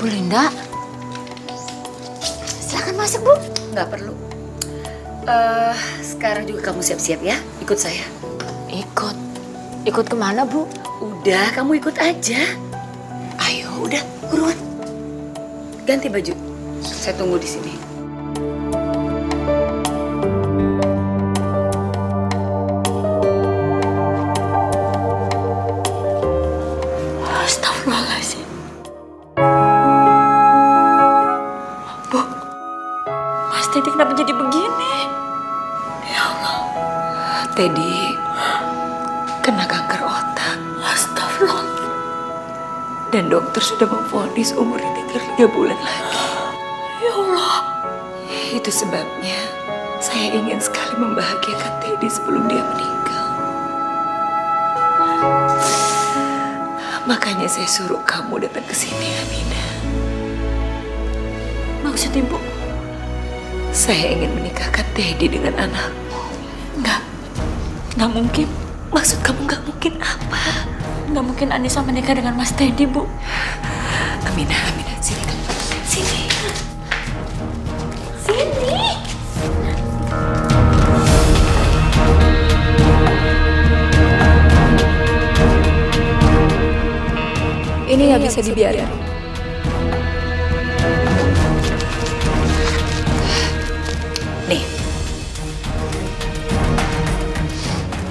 Bu Linda, silakan masuk Bu. Nggak perlu. Sekarang juga kamu siap-siap ya, ikut saya. Ikut? Ikut kemana Bu? Udah, kamu ikut aja. Ayo, udah, buruan. Ganti baju. Saya tunggu di sini. Astagfirullahaladzim. Bu, Mas Teddy kenapa jadi begini? Ya Allah. Teddy kena kanker otak. Astagfirullah. Dan dokter sudah memvonis umurnya tinggal 3 bulan lagi. Ya Allah. Itu sebabnya saya ingin sekali membahagiakan Teddy sebelum dia meninggal. Makanya saya suruh kamu datang ke sini, Aminah. Maksudnya Bu? Saya ingin menikahkan Teddy dengan anakmu. Nggak mungkin. Maksud kamu nggak mungkin apa? Nggak mungkin Anissa menikah dengan Mas Teddy, Bu. Aminah, sini kamu. Sini. Ini nggak bisa dibiarin. Nih.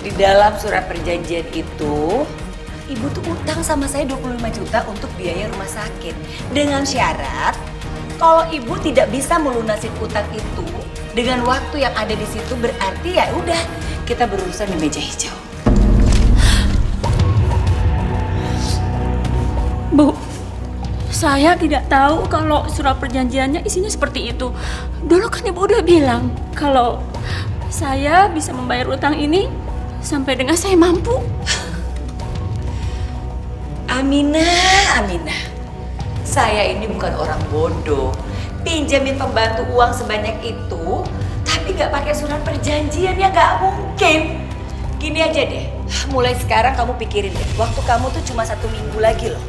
Di dalam surat perjanjian itu, Ibu tuh utang sama saya 25 juta untuk biaya rumah sakit. Dengan syarat, kalau Ibu tidak bisa melunasin utang itu dengan waktu yang ada di situ, berarti ya udah, kita berurusan di meja hijau. Bu, saya tidak tahu kalau surat perjanjiannya isinya seperti itu. Dulu kan Ibu udah bilang kalau saya bisa membayar utang ini sampai dengan saya mampu. Aminah. Saya ini bukan orang bodoh. Pinjamin pembantu uang sebanyak itu, tapi nggak pakai surat perjanjian ya nggak mungkin. Gini aja deh, mulai sekarang kamu pikirin deh, waktu kamu tuh cuma 1 minggu lagi loh.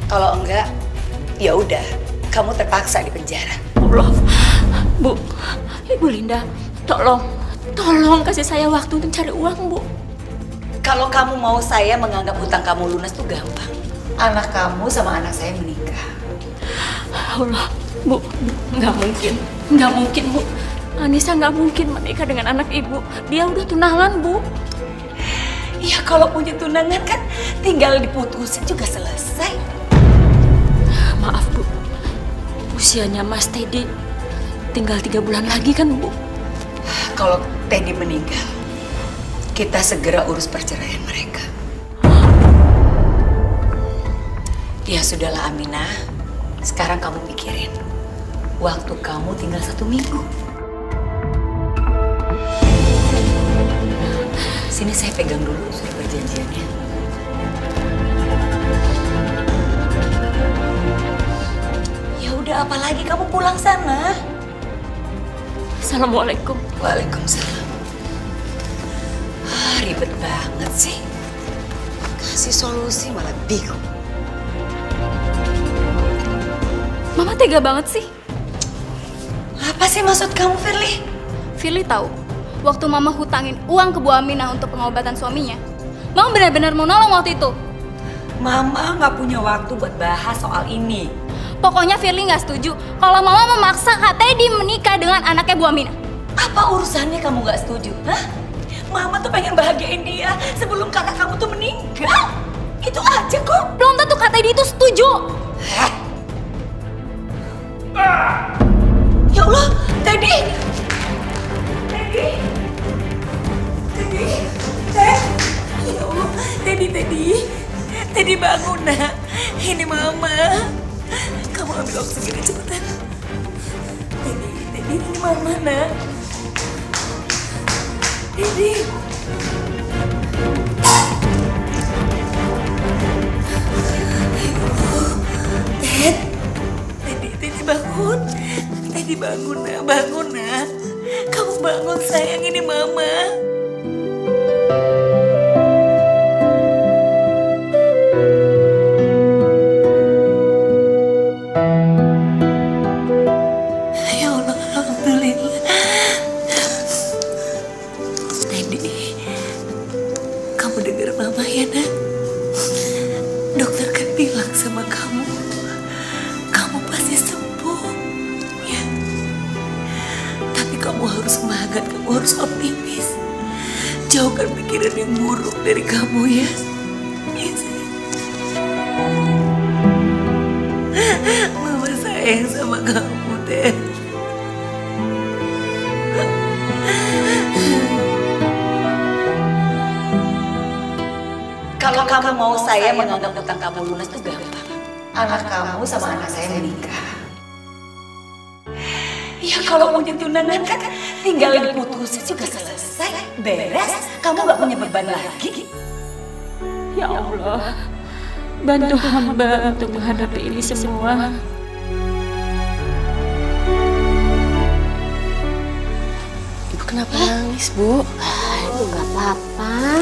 Kalau enggak, ya udah, kamu terpaksa di penjara. Allah, Bu, Ibu Linda, tolong kasih saya waktu untuk cari uang, Bu. Kalau kamu mau saya menganggap hutang kamu lunas tuh gampang. Anak kamu sama anak saya menikah. Allah, Bu, nggak mungkin, Bu. Anissa nggak mungkin menikah dengan anak Ibu. Dia udah tunangan, Bu. Ya kalau punya tunangan kan tinggal diputusin juga selesai. Maaf, Bu. Usianya Mas Teddy tinggal 3 bulan lagi kan, Bu? Kalau Teddy meninggal, kita segera urus perceraian mereka. Ya sudahlah Aminah, sekarang kamu pikirin. Waktu kamu tinggal 1 minggu. Sini saya pegang dulu surat perjanjiannya. Ya udah, apalagi kamu pulang sana. Assalamualaikum. Waalaikumsalam. Ribet banget sih. Kasih solusi malah bingung. Mama tega banget sih. Apa sih maksud kamu, Firly? Firly tahu, waktu Mama hutangin uang ke Bu Aminah untuk pengobatan suaminya, Mama benar-benar mau nolong waktu itu. Mama nggak punya waktu buat bahas soal ini. Pokoknya Firly nggak setuju kalau Mama memaksa Kak Teddy menikah dengan anaknya Bu Aminah. Apa urusannya kamu nggak setuju? Hah? Mama tuh pengen bahagiain dia sebelum kakak kamu tuh meninggal. Itu aja kok. Belum tentu Kak Teddy itu setuju. Hah? Ya Allah, Teddy! Ya Allah, Teddy bangun nak. Ini mama. Kamu ambil oksigen cepetan. Teddy ini mama nak. Teddy. Teddy bangun. Teddy bangun nak. Kamu bangun sayang, ini mama. Ya Allah, alhamdulillah. Teddy, kamu dengar mama ya nak? Dokter kan bilang sama kamu pasti sembuh, ya. Tapi kamu harus semangat, kamu harus optimis. Jauhkan pikiran yang buruk dari kamu ya. Ya sayang. Mama sayang sama kamu, Teh. Kalau kamu mau saya menganggap utang kamu lunas itu gampang. Anak kamu sama anak saya menikah. Ya kalau mau tunangan kan tinggal diputusin juga selesai, beres. Kamu gak punya beban lagi. Ya Allah, bantu hamba untuk menghadapi ini semua. Ibu kenapa nangis, Bu? Ibu gak apa-apa.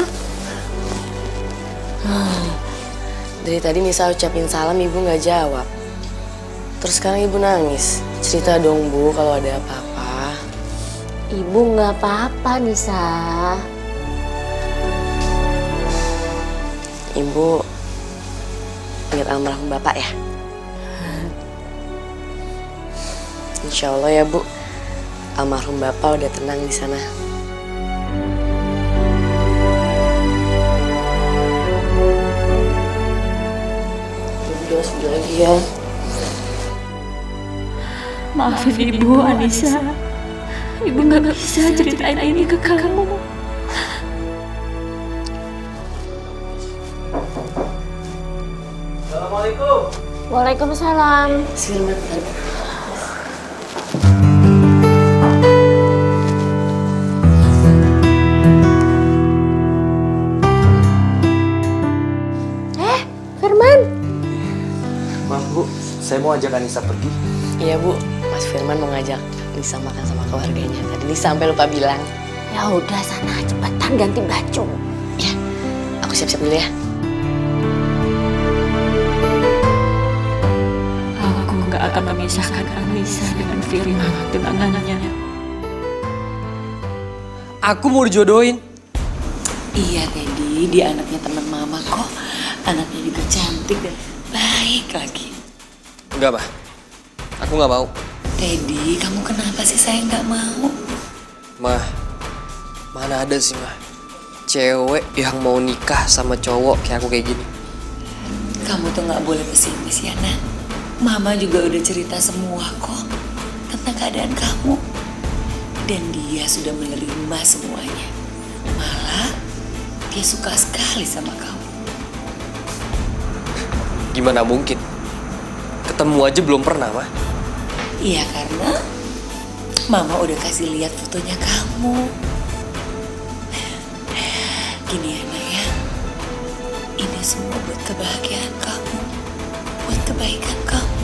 Dari tadi Nisa ucapin salam, Ibu nggak jawab. Terus sekarang Ibu nangis. Cerita dong, Bu, kalau ada apa-apa. Ibu nggak apa-apa, Nisa. Ibu ingat almarhum Bapak ya? Insya Allah ya, Bu. Almarhum Bapak udah tenang di sana. Sedih lagi ya. Maafin Ibu, Anissa. Ibu nggak bisa ceritain ini ke kamu. Assalamualaikum. Waalaikumsalam. Selamat. Firman. Maaf Bu, saya mau ajak Anissa pergi. Iya, Bu. Mas Firman mau ngajak Nisa makan sama keluarganya. Tadi Nisa sampai lupa bilang. Ya udah sana cepetan ganti baju. Ya, aku siap-siap dulu ya. Aku nggak akan memisahkan Anissa dengan Firman tunangannya. Aku mau dijodohin. Iya Teddy, dia anaknya teman mama kok. Anaknya juga cantik dan baik lagi. Enggak, Mah. Aku nggak mau. Teddy, kamu kenapa sih saya nggak mau? Mah, mana ada sih, Mah, cewek yang mau nikah sama cowok kayak aku kayak gini. Kamu tuh nggak boleh pesimis ya, Nak. Mama juga udah cerita semua kok tentang keadaan kamu. Dan dia sudah menerima semuanya. Malah, dia suka sekali sama kamu. Gimana mungkin? Ketemu aja belum pernah, Mah. Iya, karena Mama udah kasih lihat fotonya kamu. Gini ya, Nak ya. Ini semua buat kebahagiaan kamu. Buat kebaikan kamu.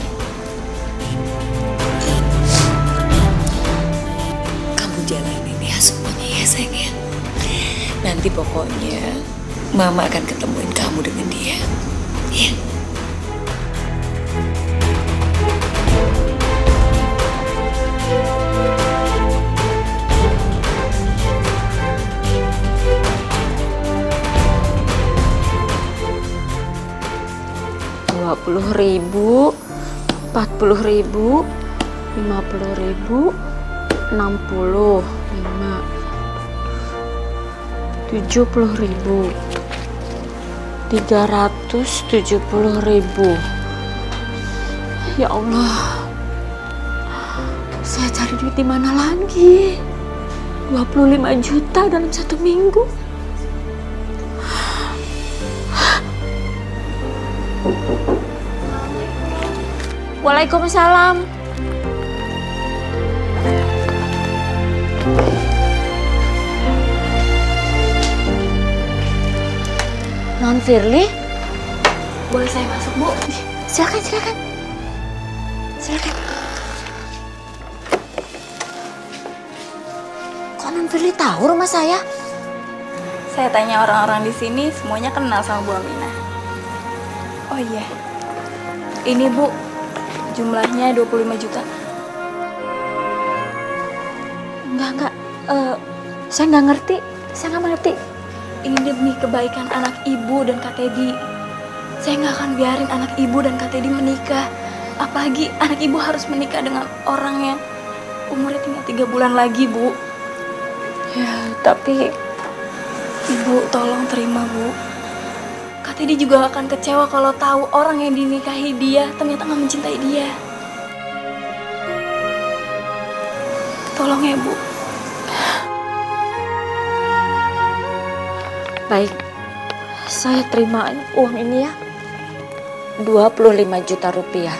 Kamu jalanin ya semuanya ya, sayang ya. Nanti pokoknya Mama akan ketemuin kamu dengan dia. Ya. Rp20.000, Rp40.000, Rp50.000, 60, 5, Rp70.000, Rp370.000. Ya Allah, saya cari duit di mana lagi? 25 juta dalam 1 minggu. Waalaikumsalam. Non Firly, Boleh saya masuk, Bu? silakan, silakan. Silakan. Kok Non Firly tahu rumah saya? Saya tanya orang-orang di sini, semuanya kenal sama Bu Aminah. Oh iya, ini Bu, jumlahnya 25 juta. Enggak. Saya nggak ngerti. Saya nggak mengerti. Ini demi kebaikan anak ibu dan Kak Teddy. Saya nggak akan biarin anak ibu dan Kak Teddy menikah. Apalagi anak ibu harus menikah dengan orang yang umurnya tinggal 3 bulan lagi, Bu. Ya, tapi Ibu, tolong terima, Bu. Kak Teddy juga akan kecewa kalau tahu orang yang dinikahi dia ternyata nggak mencintai dia. Tolong ya, Bu. baik. Saya terima uang ini ya. 25 juta rupiah.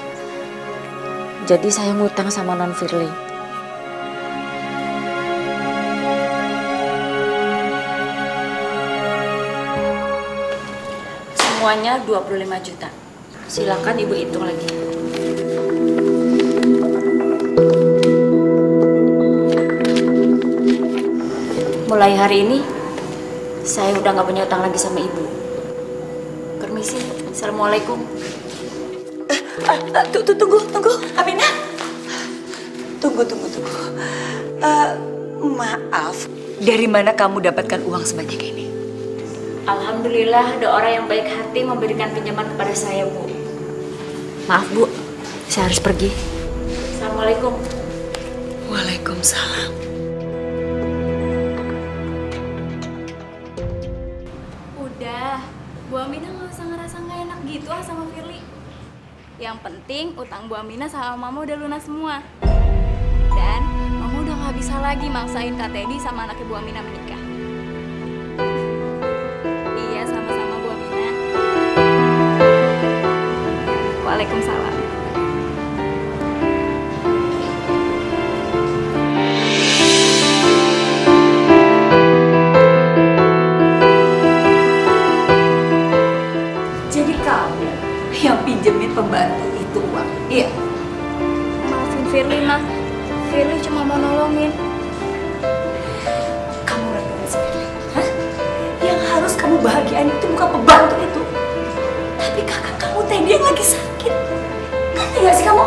Jadi saya ngutang sama Non Firly. Semuanya 25 juta. Silakan Ibu hitung lagi. Mulai hari ini, saya udah nggak punya utang lagi sama Ibu. Permisi. Assalamualaikum. Tunggu, Aminah. Tunggu. Maaf, dari mana kamu dapatkan uang sebanyak ini? Alhamdulillah ada orang yang baik hati memberikan pinjaman kepada saya, Bu. Maaf, Bu. Saya harus pergi. Assalamualaikum. Waalaikumsalam. Udah, Bu Aminah nggak usah ngerasa nggak enak gitu sama Firly. Yang penting utang Bu Aminah sama Mama udah lunas semua. Dan Mama udah nggak bisa lagi maksain Kak Teddy sama anaknya Bu Aminah menikah. Iya, sama-sama Bu Aminah. Waalaikumsalam. Jadi kamu yang pinjemin pembantu itu uang? Iya. Maafin Firly, Ma. Firly cuma mau nolongin. Kamu ngerti gak sih? Hah? Yang harus kamu bahagiain itu bukan pembantu itu, tapi kakak kamu Teddy yang lagi sakit. Ngerti gak sih kamu?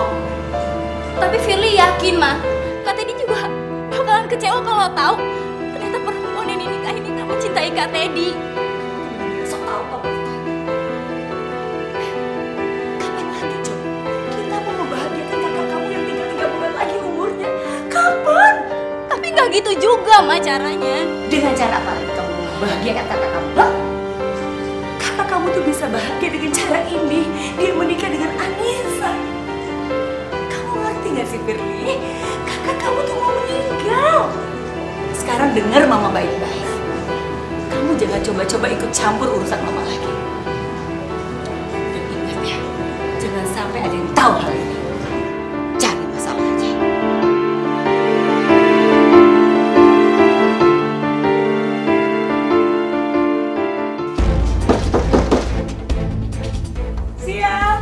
Tapi Firly yakin, Ma. Kak Teddy juga bakalan kecewa kalau tahu ternyata perempuan yang dinikahin ini gak mencintai Kak Teddy. Sok tau kamu. Kapan lagi coba kita mau membahagiakan kakak kamu yang tinggal 3 bulan lagi umurnya? Kapan? Tapi nggak gitu juga, Ma, caranya. Dengan cara apa lagi kamu mau membahagiakan kakak kamu? Hah? Kakak kamu tuh bisa bahagia dengan cara ini. Dia menikah dengan Anissa. Kamu ngerti gak sih, Firly? Kakak kamu tuh mau meninggal. Sekarang dengar mama baik-baik. Kamu jangan coba-coba ikut campur urusan mama lagi. Dan ingat ya, jangan sampai ada yang tahu hal ini. Cari masalah aja. Siap.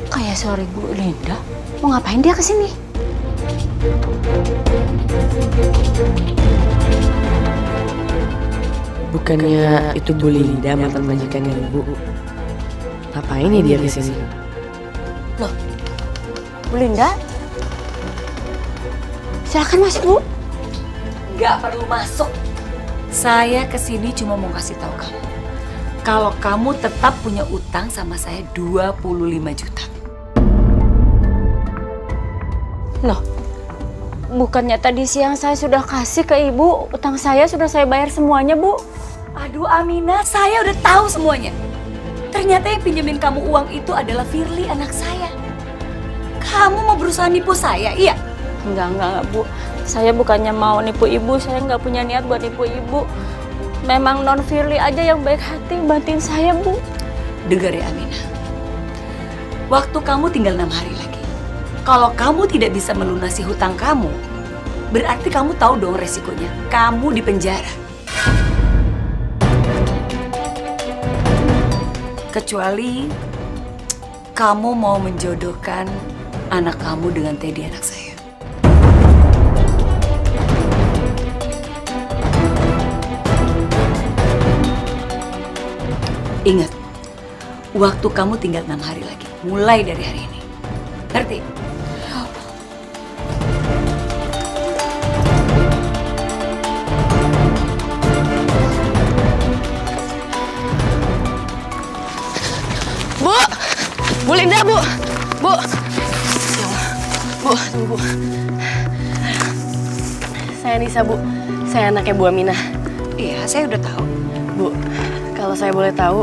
Kayak sorry Bu Linda. Mau ngapain dia kesini? Bukannya itu Bu Linda mantan majikannya Ibu? Ngapain ya dia di sini? Loh, Bu Linda? Silakan masuk Bu. Nggak perlu masuk. Saya kesini cuma mau kasih tahu kamu. Kalau kamu tetap punya utang sama saya 25 juta. Loh, bukannya tadi siang saya sudah kasih ke Ibu, utang saya sudah saya bayar semuanya, Bu. Aduh Aminah, saya udah tahu semuanya. Ternyata yang pinjemin kamu uang itu adalah Firly, anak saya. Kamu mau berusaha nipu saya, iya? Enggak, Bu. Saya bukannya mau nipu Ibu, saya nggak punya niat buat nipu Ibu. Memang Non Firly aja yang baik hati bantuin saya, Bu. Dengar ya Aminah, waktu kamu tinggal 6 hari lagi. Kalau kamu tidak bisa melunasi hutang kamu, berarti kamu tahu dong resikonya. Kamu di penjara. Kecuali kamu mau menjodohkan anak kamu dengan Teddy, anak saya. Ingat, waktu kamu tinggal 6 hari lagi, mulai dari hari ini. Ngerti? Bu Linda, Bu. Bu. Ya Allah. Bu, tunggu, Bu. Saya Nisa, Bu. Saya anaknya Bu Aminah. Iya, saya udah tahu. Bu, kalau saya boleh tahu,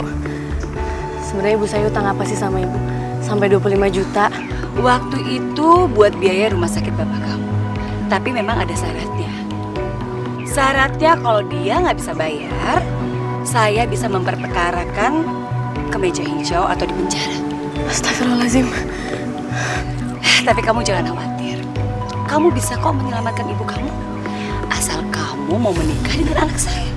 sebenarnya ibu saya utang apa sih sama ibu? Sampai 25 juta. Waktu itu buat biaya rumah sakit bapak kamu. Tapi memang ada syaratnya. Syaratnya kalau dia nggak bisa bayar, saya bisa memperkarakan ke meja hijau atau di penjara. Astagfirullahaladzim. Tapi kamu jangan khawatir. Kamu bisa kok menyelamatkan ibu kamu. Asal kamu mau menikah dengan anak saya.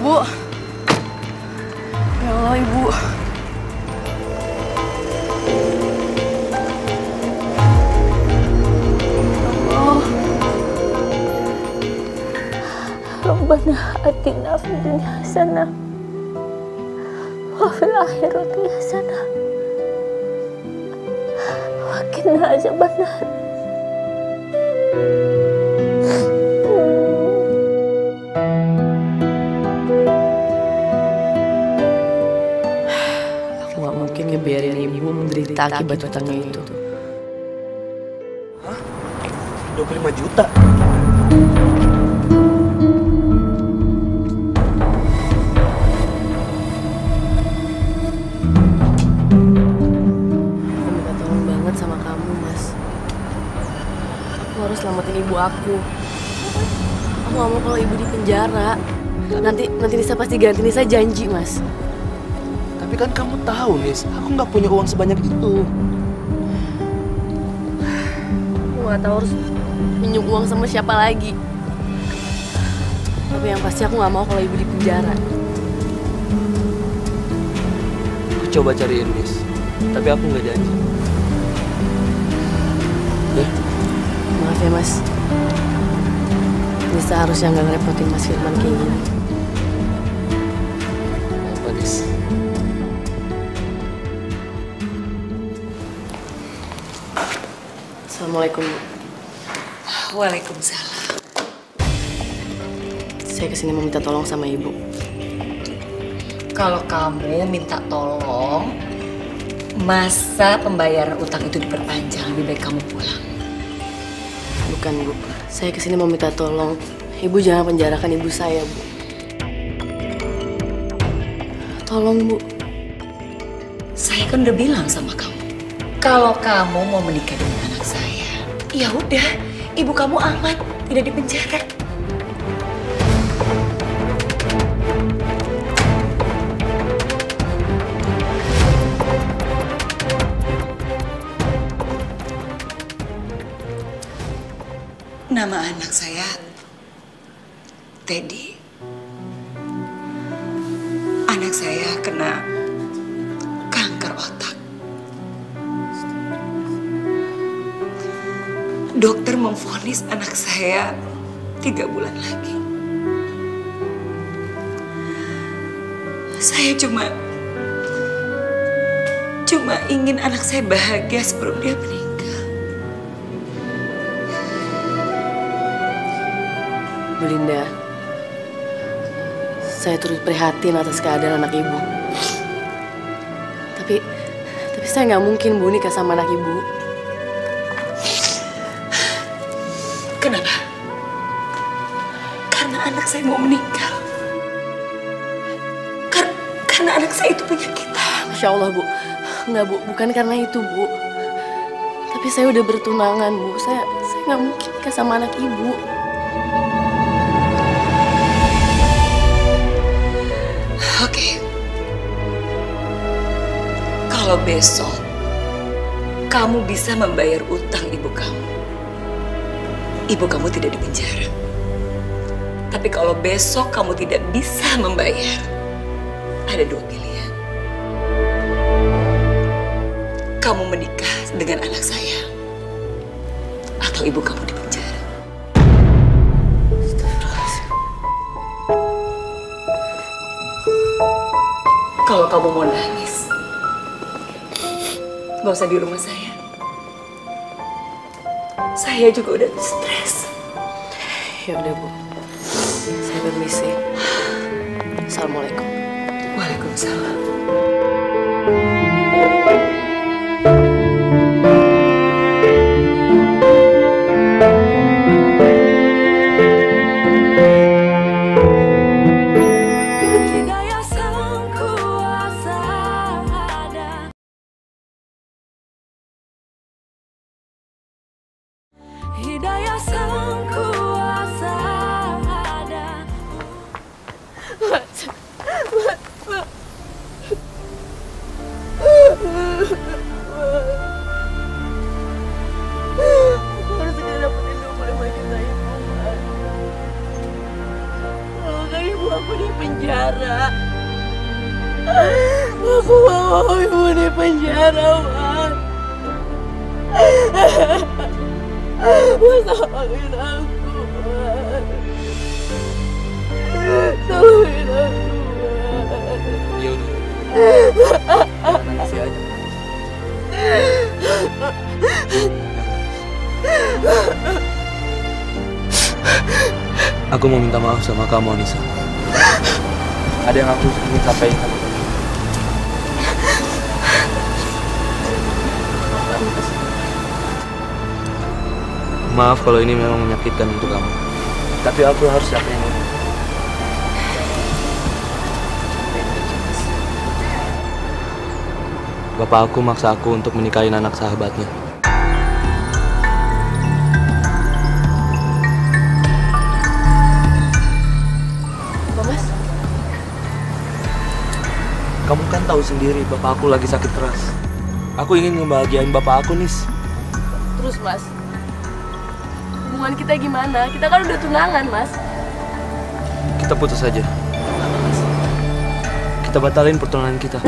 Bu. Ya Allah, Ibu. Rabbana atina fid dunya hasanah wa fil akhirati hasanah wa qina azabannar. Aku gak mungkin ngebiarin ibu menderita akibat utangnya itu. Hah? 25 juta? Sama kamu, Mas. Aku harus selamatin ibu aku. Aku gak mau kalau ibu di penjara. Nanti Nisa pasti ganti. Nisa janji, Mas. Tapi kan kamu tahu, Nis, aku nggak punya uang sebanyak itu. Aku gak tahu harus minjem uang sama siapa lagi. Tapi yang pasti aku gak mau kalau ibu di penjara. Aku coba cariin, Nis. Tapi aku nggak janji. Maaf ya, Mas. Nisa harusnya nggak ngerepotin Mas Firman kayak gini. Apa, Nis? Assalamualaikum, Bu. Waalaikumsalam. Saya kesini mau minta tolong sama ibu. Kalau kamu minta tolong, masa pembayaran utang itu diperpanjang, lebih baik kamu pulang. Bukan, Bu. Saya kesini mau minta tolong. Ibu jangan penjarakan ibu saya, Bu. Tolong, Bu. Saya kan udah bilang sama kamu, kalau kamu mau menikah dengan anak saya, ya udah, ibu kamu aman, tidak dipenjara. Nama anak saya Teddy. Anak saya kena kanker otak. Dokter memvonis anak saya 3 bulan lagi. Saya cuma ingin anak saya bahagia sebelum dia meninggal. Bu Linda, saya turut prihatin atas keadaan anak ibu. Tapi saya nggak mungkin, Bu, nikah sama anak ibu. Kenapa? Karena anak saya mau meninggal. Karena anak saya itu punya kita. Masya Allah, Bu. Nggak, Bu. Bukan karena itu, Bu. Tapi saya udah bertunangan, Bu. Saya nggak mungkin nikah sama anak ibu. Oke. Kalau besok kamu bisa membayar utang ibu kamu tidak dipenjara. Tapi kalau besok kamu tidak bisa membayar, ada dua pilihan. Kamu menikah dengan anak saya, atau ibu kamu dipenjara. Kalau kamu mau nangis, gak usah di rumah saya. Saya juga udah stres. Ya udah Bu, saya permisi. Assalamualaikum. Waalaikumsalam. Hidayah sang kuasa ada. Aku harus segera dapetin 25 juta ibu, Mas. Kalau kan ibu aku di penjara. Aku mau ibu di penjara, Mas. Mas, tolongin aku, Mas. Tolongin aku, Mas. Ya udah. Nangis aja. Aku mau minta maaf sama kamu, Anissa. Ada yang aku ingin sampaikan sama kamu. Maaf kalau ini memang menyakitkan untuk kamu. Tapi aku harus yakin ini. Bapak aku maksa aku untuk menikahin anak sahabatnya. Apa, Mas? Kamu kan tahu sendiri bapak aku lagi sakit keras. Aku ingin ngebahagiain bapak aku, Nis. Terus, Mas, hubungan kita gimana? Kita kan udah tunangan, Mas. Kita putus saja. Kita batalin pertunangan kita.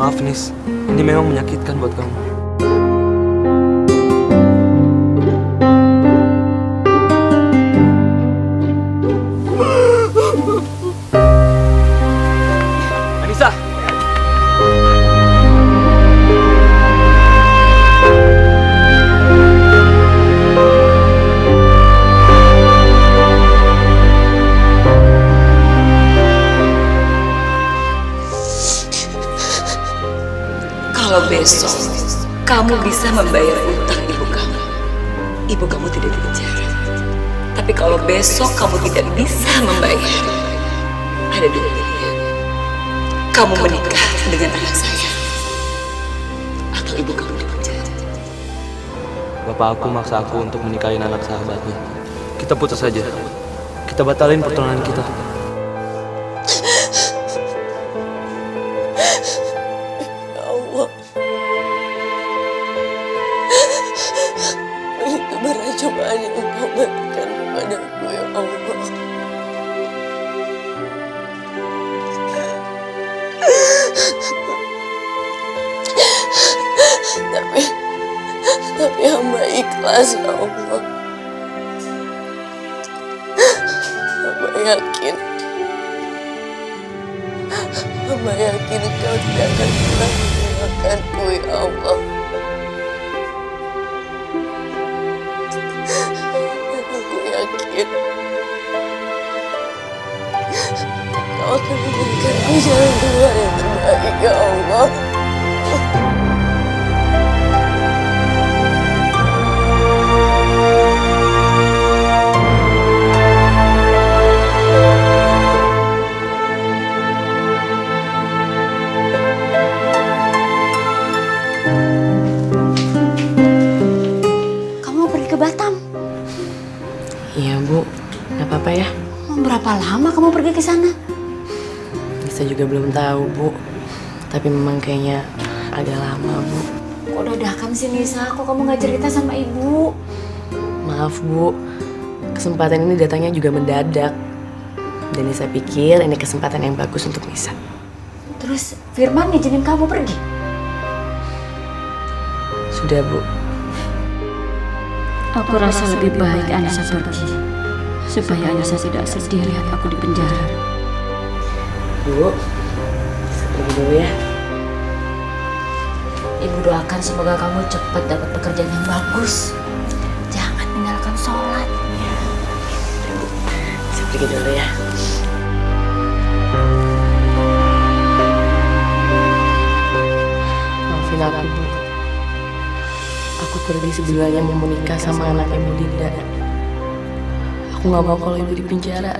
Maaf, Nis. Ini memang menyakitkan buat kamu. Anissa! Kalau besok kamu bisa membayar utang ibu kamu tidak dipenjara. Tapi kalau besok kamu tidak bisa membayar, ada dua pilihan. Kamu menikah dengan anak saya, atau ibu kamu dipenjara. Bapak aku maksa aku untuk menikahin anak sahabatnya. Kita putus saja. Kita batalin pertunangan kita. Ya Allah. Itu berat cobaan yang Engkau berikan kepadaku, ya Allah. Tapi hamba ikhlas, ya Allah. Hamba yakin Engkau tidak akan pernah meninggalkanku, ya Allah. Aku yakin Kau akan memberikanku jalan keluar yang terbaik, ya Allah. di sana? Nisa juga belum tahu, Bu. Tapi memang kayaknya agak lama, Bu. Kok dadakan sih Nisa? Kok kamu nggak cerita sama ibu? Maaf, Bu. Kesempatan ini datangnya juga mendadak. Dan Nisa pikir ini kesempatan yang bagus untuk Nisa. Terus Firman ngizinin kamu pergi? Sudah, Bu. Aku rasa lebih baik Anissa pergi, supaya Anissa tidak sedih lihat aku di penjara. Bu, Nisa pergi dulu ya. Ibu doakan semoga kamu cepat dapat pekerjaan yang bagus. Jangan tinggalkan sholat. Nisa pergi dulu ya. Maafin aku, Bu. Aku pergi sebelumnya mau menikah sama anaknya Bu Linda. Aku gak mau kalau ibu di penjara.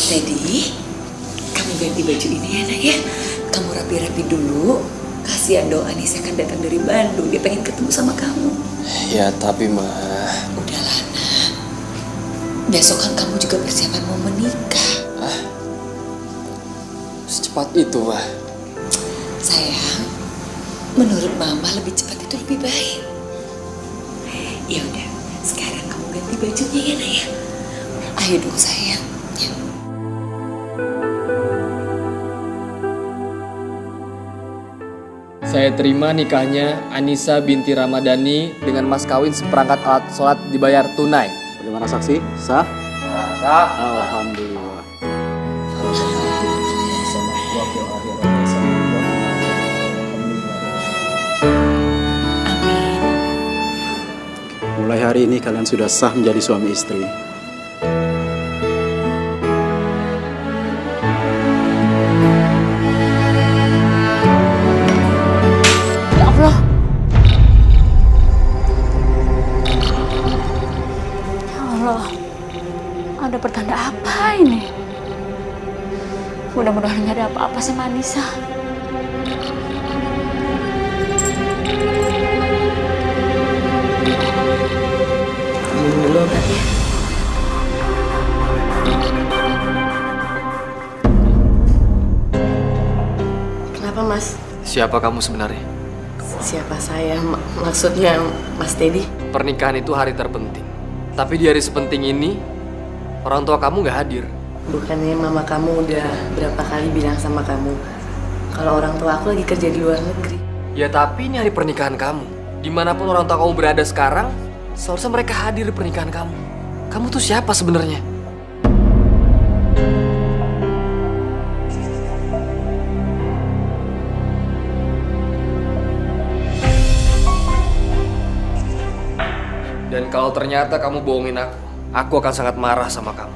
Teddy, kamu ganti baju ini ya nak ya. Kamu rapi-rapi dulu. Kasihan dong Anissa kan datang dari Bandung. Dia pengen ketemu sama kamu. Ya tapi Ma. Udahlah nak. Besok kan kamu juga persiapan mau menikah. Secepat itu Ma. Sayang, menurut Mama lebih cepat itu lebih baik. Ya udah, sekarang kamu ganti bajunya ya nak ya. Ayo dong sayang. Ya. Saya terima nikahnya Anissa binti Ramadhani dengan mas kawin seperangkat alat sholat dibayar tunai. Bagaimana saksi? Sah? Sah. Alhamdulillah. Mulai hari ini kalian sudah sah menjadi suami istri. Ada pertanda apa ini? Mudah-mudahan nggak ada apa-apa sama Anissa. Minum dulu obatnya. Kenapa, Mas? Siapa kamu sebenarnya? Siapa saya? Maksudnya Mas Teddy? Pernikahan itu hari terpenting. Tapi di hari sepenting ini, orang tua kamu gak hadir. Bukannya mama kamu udah berapa kali bilang sama kamu kalau orang tua aku lagi kerja di luar negeri? Ya tapi ini hari pernikahan kamu. Dimanapun orang tua kamu berada sekarang, seharusnya mereka hadir di pernikahan kamu. Kamu tuh siapa sebenarnya? Dan kalau ternyata kamu bohongin aku akan sangat marah sama kamu.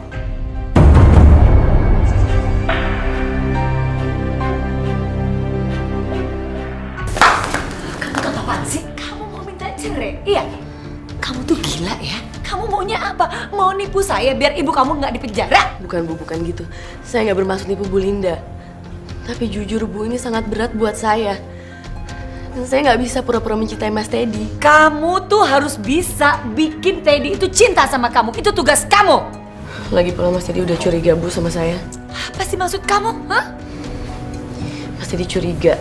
Kamu tuh apaan sih? Kamu mau minta cerai? Iya. Kamu tuh gila ya? Kamu maunya apa? Mau nipu saya biar ibu kamu nggak dipenjara? Bukan Bu, bukan gitu. Saya nggak bermaksud nipu Bu Linda. Tapi jujur Bu, ini sangat berat buat saya. Dan saya nggak bisa pura-pura mencintai Mas Teddy. Kamu tuh harus bisa bikin Teddy itu cinta sama kamu. Itu tugas kamu. Lagi pula Mas Teddy udah curiga Bu sama saya. Apa sih maksud kamu? Hah? Mas Teddy curiga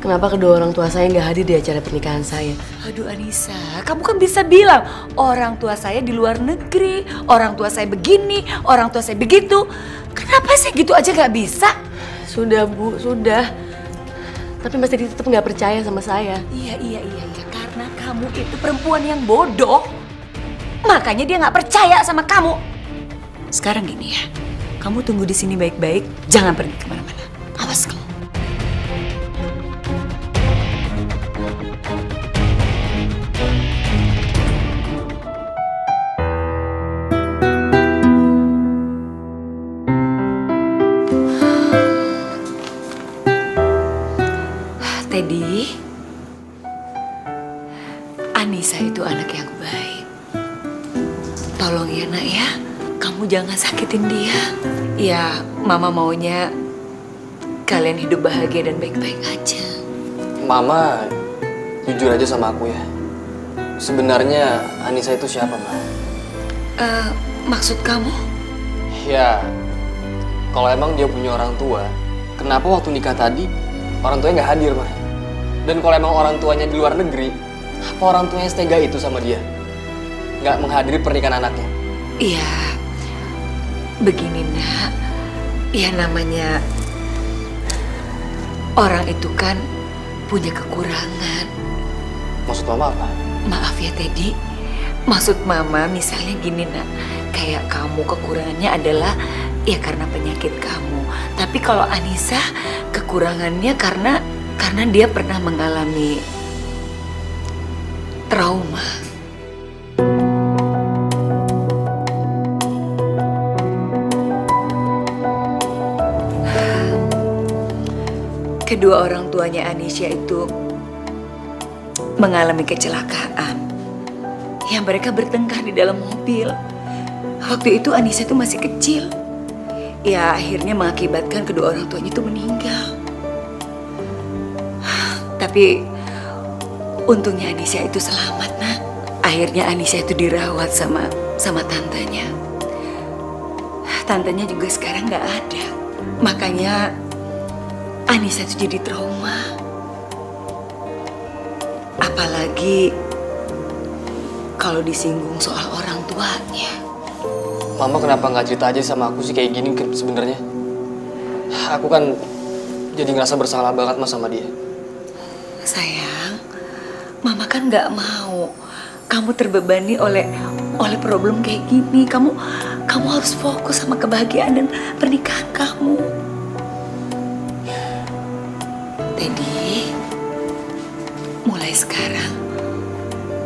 kenapa kedua orang tua saya nggak hadir di acara pernikahan saya? Aduh Anissa, kamu kan bisa bilang orang tua saya di luar negeri, orang tua saya begini, orang tua saya begitu. Kenapa sih gitu aja nggak bisa? Sudah Bu, sudah. Tapi Mas Teddy tetap nggak percaya sama saya. Iya. Karena kamu itu perempuan yang bodoh. Makanya dia nggak percaya sama kamu. Sekarang gini ya, kamu tunggu di sini baik-baik, jangan pergi kemana-mana. Awas kamu. Teddy, Anissa itu anak yang baik. Tolong ya nak ya, kamu jangan sakitin dia. Ya, mama maunya kalian hidup bahagia dan baik-baik aja. Mama, jujur aja sama aku ya. Sebenarnya Anissa itu siapa, Ma? Maksud kamu? Ya, kalau emang dia punya orang tua, kenapa waktu nikah tadi orang tuanya nggak hadir, Ma? Dan kalau emang orang tuanya di luar negeri, apa orang tuanya setega itu sama dia? Nggak menghadiri pernikahan anaknya? Iya, begini nak. Ya namanya orang itu kan punya kekurangan. Maksud Mama apa? Maaf ya Teddy, maksud Mama misalnya gini nak. Kayak kamu kekurangannya adalah ya karena penyakit kamu. Tapi kalau Anissa kekurangannya karena dia pernah mengalami trauma. Kedua orang tuanya Anisha itu mengalami kecelakaan. Yang mereka bertengkar di dalam mobil. Waktu itu Anissa itu masih kecil. Ya akhirnya mengakibatkan kedua orang tuanya itu meninggal. Tapi untungnya Anissa itu selamat nak. Akhirnya Anissa itu dirawat sama tantenya. Tantenya juga sekarang nggak ada. Makanya Anissa itu jadi trauma. Apalagi kalau disinggung soal orang tuanya. Mama kenapa nggak cerita aja sama aku sih kayak gini sebenarnya? Aku kan jadi ngerasa bersalah banget Mas sama dia. Sayang, Mama kan nggak mau kamu terbebani oleh problem kayak gini. Kamu harus fokus sama kebahagiaan dan pernikahan kamu. Teddy, mulai sekarang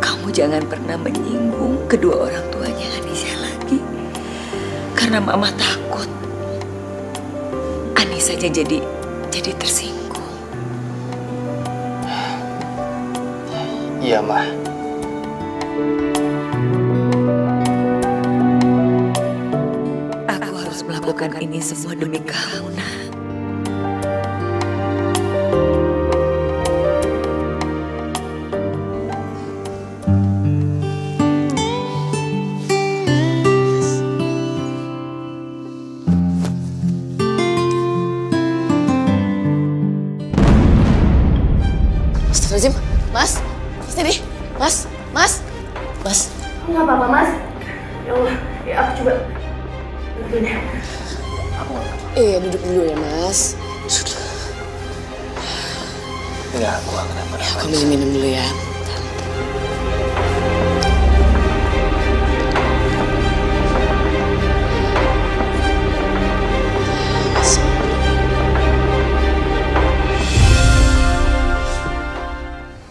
kamu jangan pernah menyinggung kedua orang tuanya Anissa lagi. Karena Mama takut Anissa aja jadi tersinggung. Iya, Ma. Aku harus melakukan ini semua demi kamu, nak. Astagfirullahaladzim, Mas, Teddy, Mas. Nggak apa-apa, Mas. Ya Allah, ya aku coba bantuin ya. Iya, duduk dulu ya, Mas. Enggak, aku nggak kenapa-napa. Aku minum dulu ya.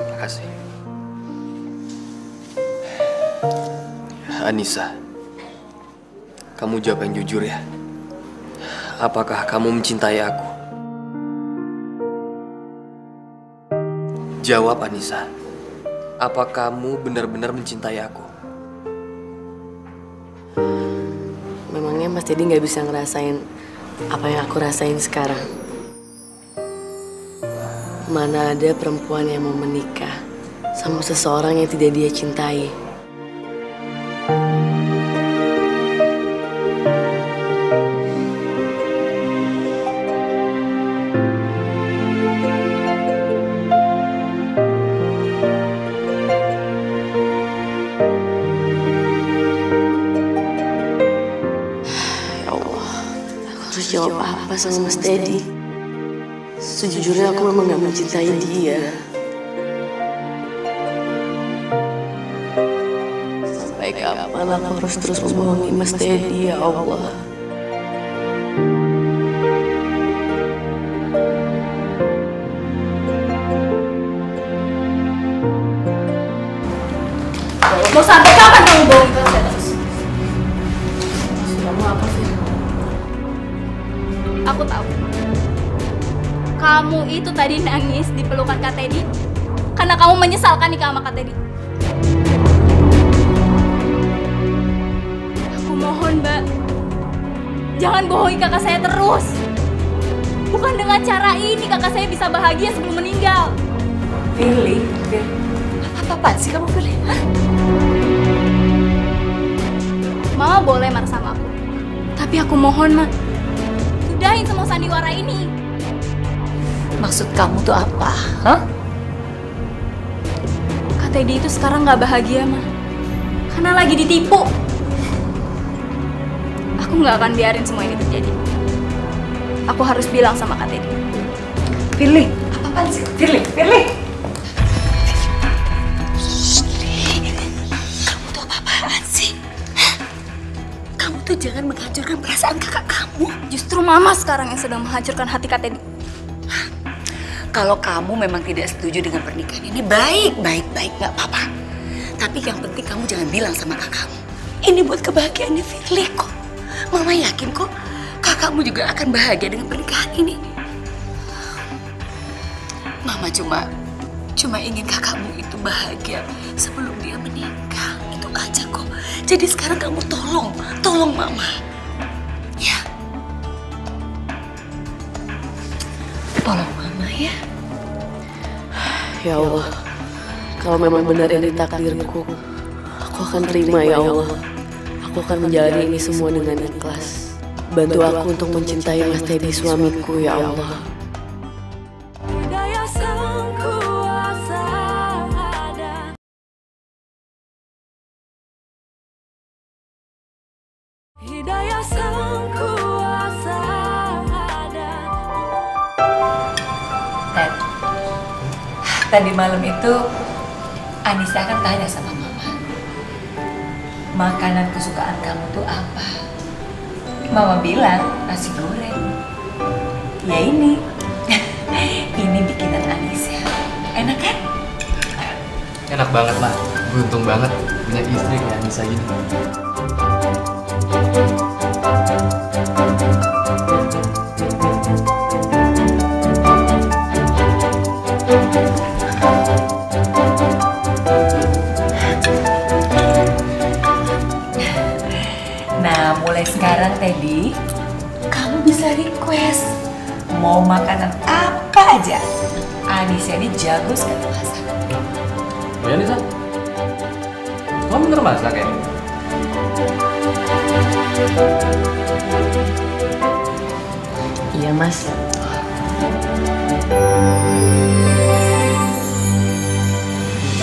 Makasih. Anissa, kamu jawab yang jujur ya. Apakah kamu mencintai aku? Jawab Anissa. Apa kamu benar-benar mencintai aku? Memangnya Mas Teddy nggak bisa ngerasain apa yang aku rasain sekarang? Mana ada perempuan yang mau menikah sama seseorang yang tidak dia cintai? harus jawab apa sama Mas Teddy. Sejujurnya aku memang gak mencintai dia. Sampai kapan aku harus terus membohongi Mas Teddy, ya Allah. Mau sampai kapan kamu bohong saya terus? Kamu apa sih? Aku tahu. Kamu itu tadi nangis di pelukan Kak Teddy karena kamu menyesalkan nikah sama Kak Teddy. Aku mohon, Mbak. Jangan bohongi kakak saya terus. Bukan dengan cara ini kakak saya bisa bahagia sebelum meninggal. Firly, apa-apaan sih kamu, Firly? Mama boleh marah sama aku. Tapi aku mohon, Ma. Sudahin semua sandiwara ini. Maksud kamu tuh apa? Hah? Kak Teddy itu sekarang gak bahagia, Ma. Karena lagi ditipu. Aku gak akan biarin semua ini terjadi. Aku harus bilang sama Kak Teddy. Firly, apa-apaan sih? Firly. Kamu tuh apa-apaan sih? Kamu tuh jangan menghancurkan perasaan kakak kamu. Justru Mama sekarang yang sedang menghancurkan hati Kak Teddy. Kalau kamu memang tidak setuju dengan pernikahan ini, baik, gak apa-apa. Tapi yang penting kamu jangan bilang sama kakakmu. Ini buat kebahagiaannya Firly kok. Mama yakin kok kakakmu juga akan bahagia dengan pernikahan ini. Mama cuma ingin kakakmu itu bahagia sebelum dia meninggal. Itu aja kok. Jadi sekarang kamu tolong Mama. Ya. Tolong Mama ya. Ya Allah, kalau memang benar ini takdirku, aku akan terima ya Allah. Aku akan menjalani ini semua dengan ikhlas. Bantu aku untuk mencintai Mas Teddy suamiku ya Allah. Tadi malam itu Anissa kan tanya sama Mama, makanan kesukaan kamu tuh apa? Mama bilang nasi goreng. Ya ini, ini bikinan Anissa. Enak kan? Enak banget, Ma. Beruntung banget punya istri kayak Anissa gini. Nah, mulai sekarang Teddy, kamu bisa request mau makanan apa aja. Anissa ini jago sekali masak. Oh ya, Nisa? Kamu bener masak ya? Iya Mas.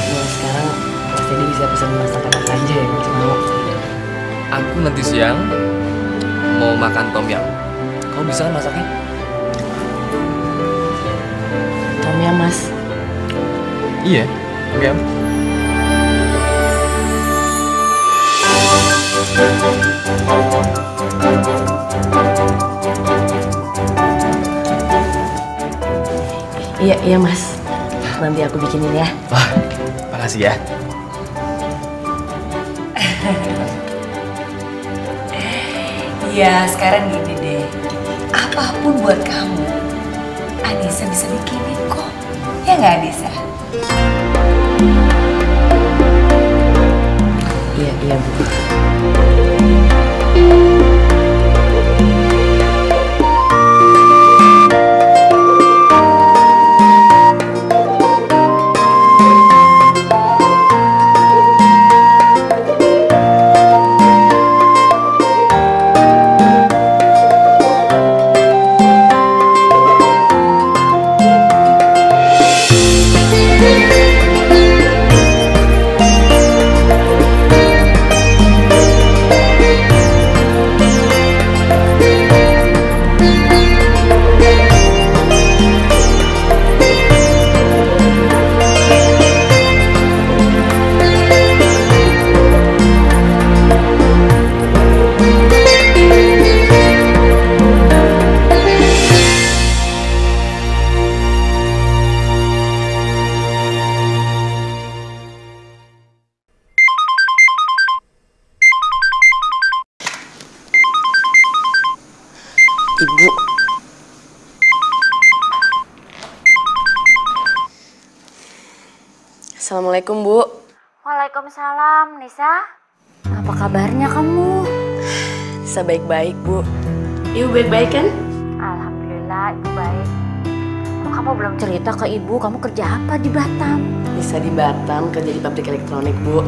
Mulai sekarang Mas Teddy bisa pesan masakan apa aja yang Mas mau. Aku nanti siang mau makan tom yum. Kamu bisa kan masaknya? Tom yum Mas. Iya, tom yum. Iya Mas. Nanti aku bikinin ya. Wah, makasih ya. Ya, sekarang gini deh. Apapun buat kamu, Anissa bisa bikinin kok. Ya nggak, Anissa? Iya Bu. Ibu. Assalamualaikum, Bu. Waalaikumsalam, Nisa. Apa kabarnya kamu? Nisa baik-baik, Bu. Ibu baik-baik kan? Alhamdulillah, Ibu baik. Kok kamu belum cerita ke Ibu, kamu kerja apa di Batam? Nisa di Batam kerja di pabrik elektronik, Bu.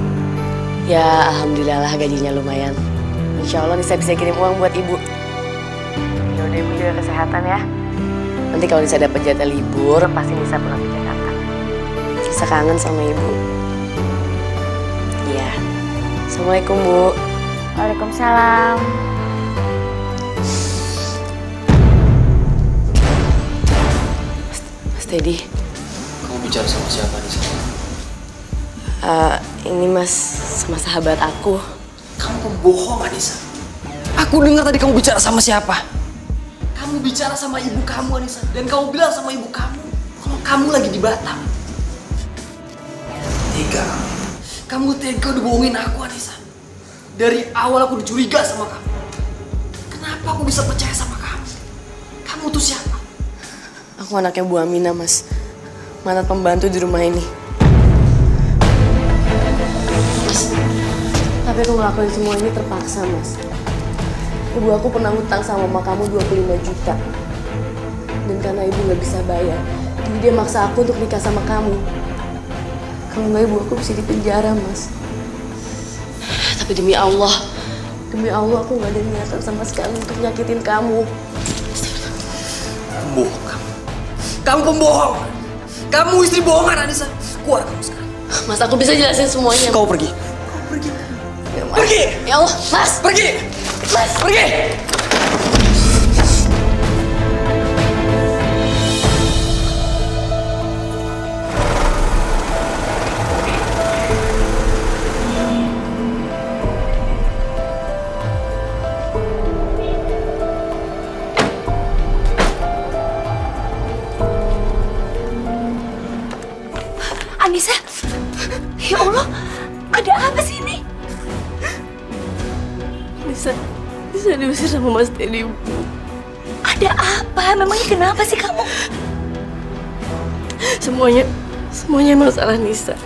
Ya, alhamdulillah lah gajinya lumayan. Insya Allah Nisa bisa kirim uang buat Ibu. Yaudah, Ibu jaga kesehatan ya. Nanti kalau Nisa dapat jatah libur, pasti Nisa pulang ke Jakarta. Nisa kangen sama Ibu. Iya. Assalamualaikum, Bu. Waalaikumsalam. Mas Teddy. Kamu bicara sama siapa nih? Ini Mas sama sahabat aku. Kamu pembohong, Anissa. Aku dengar tadi kamu bicara sama siapa? Kamu bicara sama ibu kamu, Anissa. Dan kamu bilang sama ibu kamu kalau kamu lagi di Batam. Tega. Kamu tega udah bohongin aku, Anissa. Dari awal aku udah curiga sama kamu. Kenapa aku bisa percaya sama kamu? Kamu tuh siapa? Aku anaknya Bu Aminah, Mas. Mantan pembantu di rumah ini. Tapi aku ngelakuin semua ini terpaksa, Mas. Ibu aku pernah hutang sama mama kamu 25 juta. Dan karena ibu gak bisa bayar, jadi dia maksa aku untuk nikah sama kamu. Kalau nggak ibu aku bisa dipenjara, Mas. Tapi demi Allah aku gak ada niatan sama sekali untuk nyakitin kamu. Pembohong kamu. Kamu pembohong. Kamu istri bohongan, Anissa. Keluar kamu sekarang. Mas, aku bisa jelasin semuanya. Kau pergi. Pergi! Ya Allah, Mas! Pergi! Mas! Pergi! Anissa, ya Allah, ada apa sih ini? Bisa diusir sama Mas Teddy, Bu. Ada apa? Memangnya kenapa sih kamu? Semuanya masalah Nisa.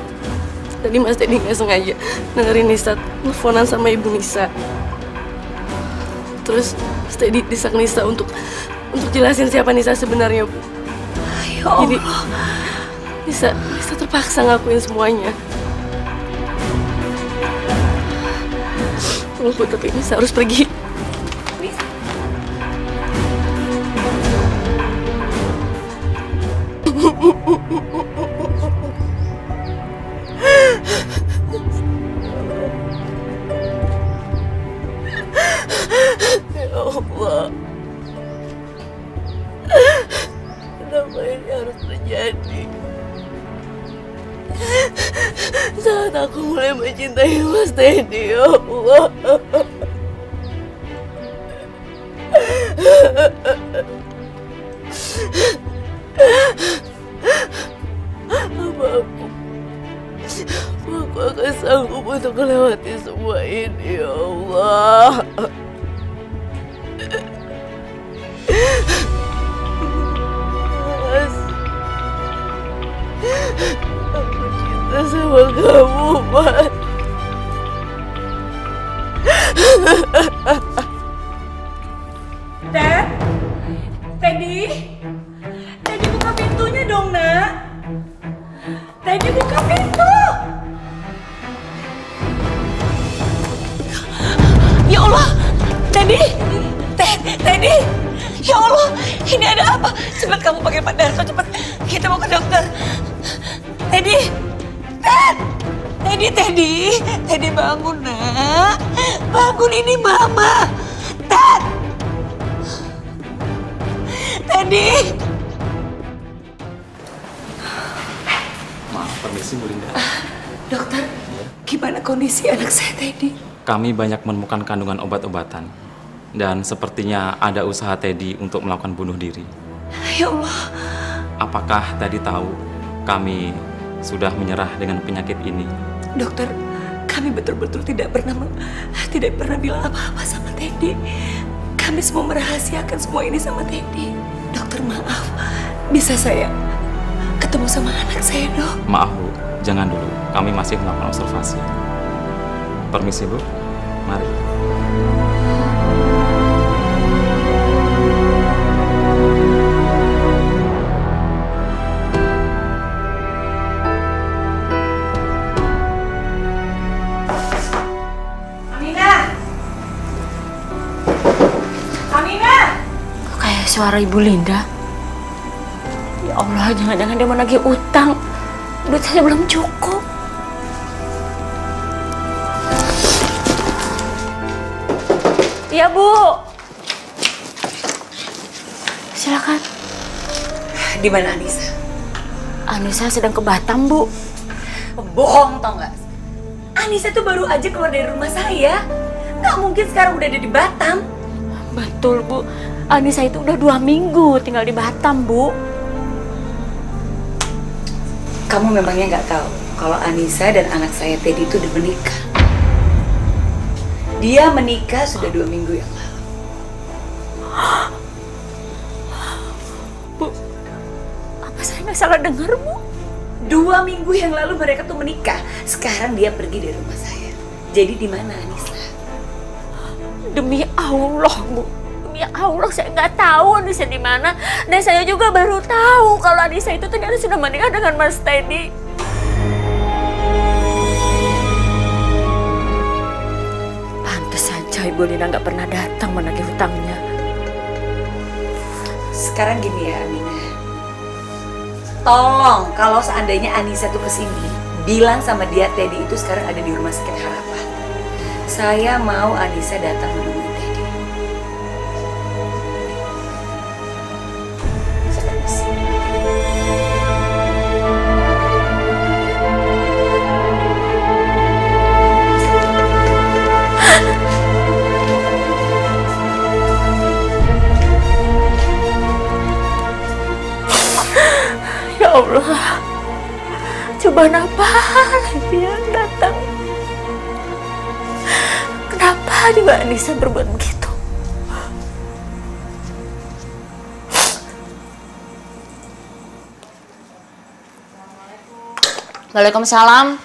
Tadi Mas Teddy nggak sengaja dengerin Nisa teleponan sama Ibu Nisa. Terus Mas Teddy desak Nisa untuk jelasin siapa Nisa sebenarnya, Bu. Ya Allah. Jadi Nisa terpaksa ngakuin semuanya. Bu, tapi Nisa harus pergi. Ya Allah, kenapa ini harus terjadi? Saat aku mulai mencintai Mas Teddy, ya Allah. Apa aku akan sanggup untuk melewati semua ini, ya Allah. Mas, aku cinta sama kamu, Mas. Teddy buka pintunya dong, Nak. Teddy buka pintu. Ya Allah, Teddy, ya Allah, ini ada apa? Cepat kamu pakai Pak Darto, cepat kita mau ke dokter. Teddy bangun, Nak. Bangun, ini Mama. Teddy. Maaf, permisi Bu Linda. Dokter, gimana kondisi anak saya Teddy? Kami banyak menemukan kandungan obat-obatan. Dan sepertinya ada usaha Teddy untuk melakukan bunuh diri. Ya Allah. Apakah Teddy tahu kami sudah menyerah dengan penyakit ini? Dokter, kami betul-betul tidak pernah bilang apa-apa sama Teddy. Kamis mau merahasiakan semua ini sama Teddy. Dokter maaf, bisa saya ketemu sama anak saya, Dok? Maaf Bu, jangan dulu. Kami masih melakukan observasi. Permisi Bu, mari. Suara Ibu Linda. Ya Allah, jangan-jangan dia mau nagih utang. Duit saya belum cukup. Iya, Bu. Silakan. Di mana Anissa? Anissa sedang ke Batam, Bu. Bohong, tau nggak? Anissa tuh baru aja keluar dari rumah saya. Nggak mungkin sekarang udah ada di Batam. Betul, Bu. Anissa itu udah 2 minggu tinggal di Batam, Bu. Kamu memangnya nggak tahu kalau Anissa dan anak saya Teddy itu udah menikah. Dia menikah sudah 2 minggu yang lalu. Bu, apa saya nggak salah dengar, Bu? 2 minggu yang lalu mereka tuh menikah. Sekarang dia pergi dari rumah saya. Jadi di mana Anissa? Demi Allah, Bu. Ya Allah, saya nggak tahu Anissa di mana, dan saya juga baru tahu kalau Anissa itu ternyata sudah menikah dengan Mas Teddy. Pantes saja Ibu Lina nggak pernah datang menagih hutangnya. Sekarang gini ya, Aminah. Tolong kalau seandainya Anissa tuh kesini, bilang sama dia Teddy itu sekarang ada di Rumah Sakit Harapan. Saya mau Anissa datang menemui Teddy. Ya Allah, cobaan apa lagi yang datang? Kenapa juga Anissa berbuat begitu? Waalaikumsalam.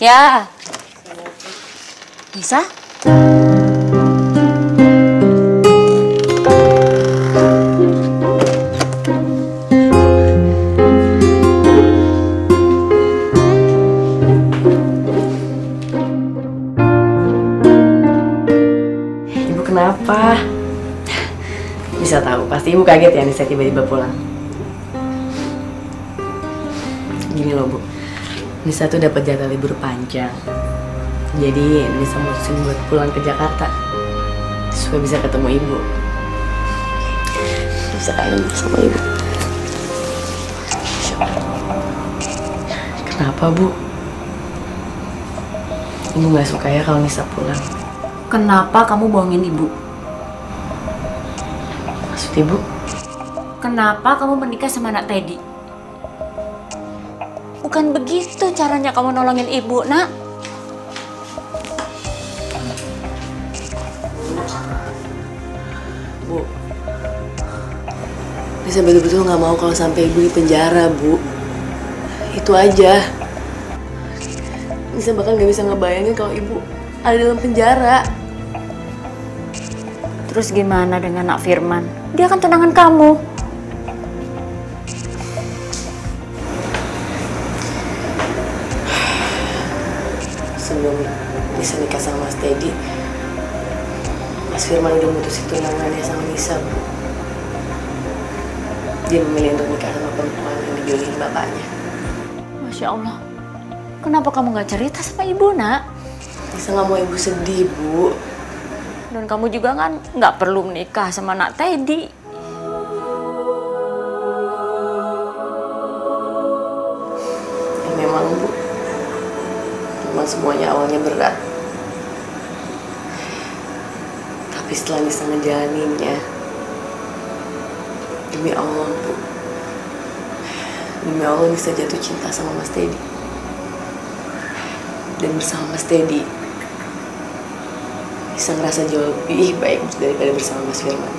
Ya. Bisa? Kenapa? Bisa tahu, pasti Ibu kaget ya Nisa tiba-tiba pulang. Gini loh Bu, Nisa tuh dapat jatah libur panjang. Jadi Nisa mutusin buat pulang ke Jakarta supaya bisa ketemu Ibu. Bisa kangen sama Ibu. Kenapa Bu? Ibu nggak suka ya kalau Nisa pulang? Kenapa kamu bohongin Ibu? Maksud Ibu? Kenapa kamu menikah sama anak Teddy? Bukan begitu caranya kamu nolongin Ibu, Nak. Bu, Nisa betul-betul nggak mau kalau sampai Ibu di penjara, Bu. Itu aja. Nisa bahkan nggak bisa ngebayangin kalau Ibu ada dalam penjara. Terus gimana dengan Nak Firman? Dia kan tunangan kamu. Sebelum Nisa nikah sama Mas Teddy, Mas Firman udah mutusin tunangannya sama Nisa, Bu. Dia memilih untuk nikah sama perempuan yang dijodohin bapaknya. Masya Allah. Kenapa kamu nggak cerita sama Ibu, Nak? Nisa nggak mau Ibu sedih, Bu. Dan kamu juga kan nggak perlu menikah sama Nak Teddy. Ya memang, Bu. Memang semuanya awalnya berat. Tapi setelah Nisa ngejalaninnya, demi Allah, Bu. Demi Allah Nisa jatuh cinta sama Mas Teddy. Dan bersama Mas Teddy, Nisa ngerasa jauh lebih baik daripada bersama Mas Firman.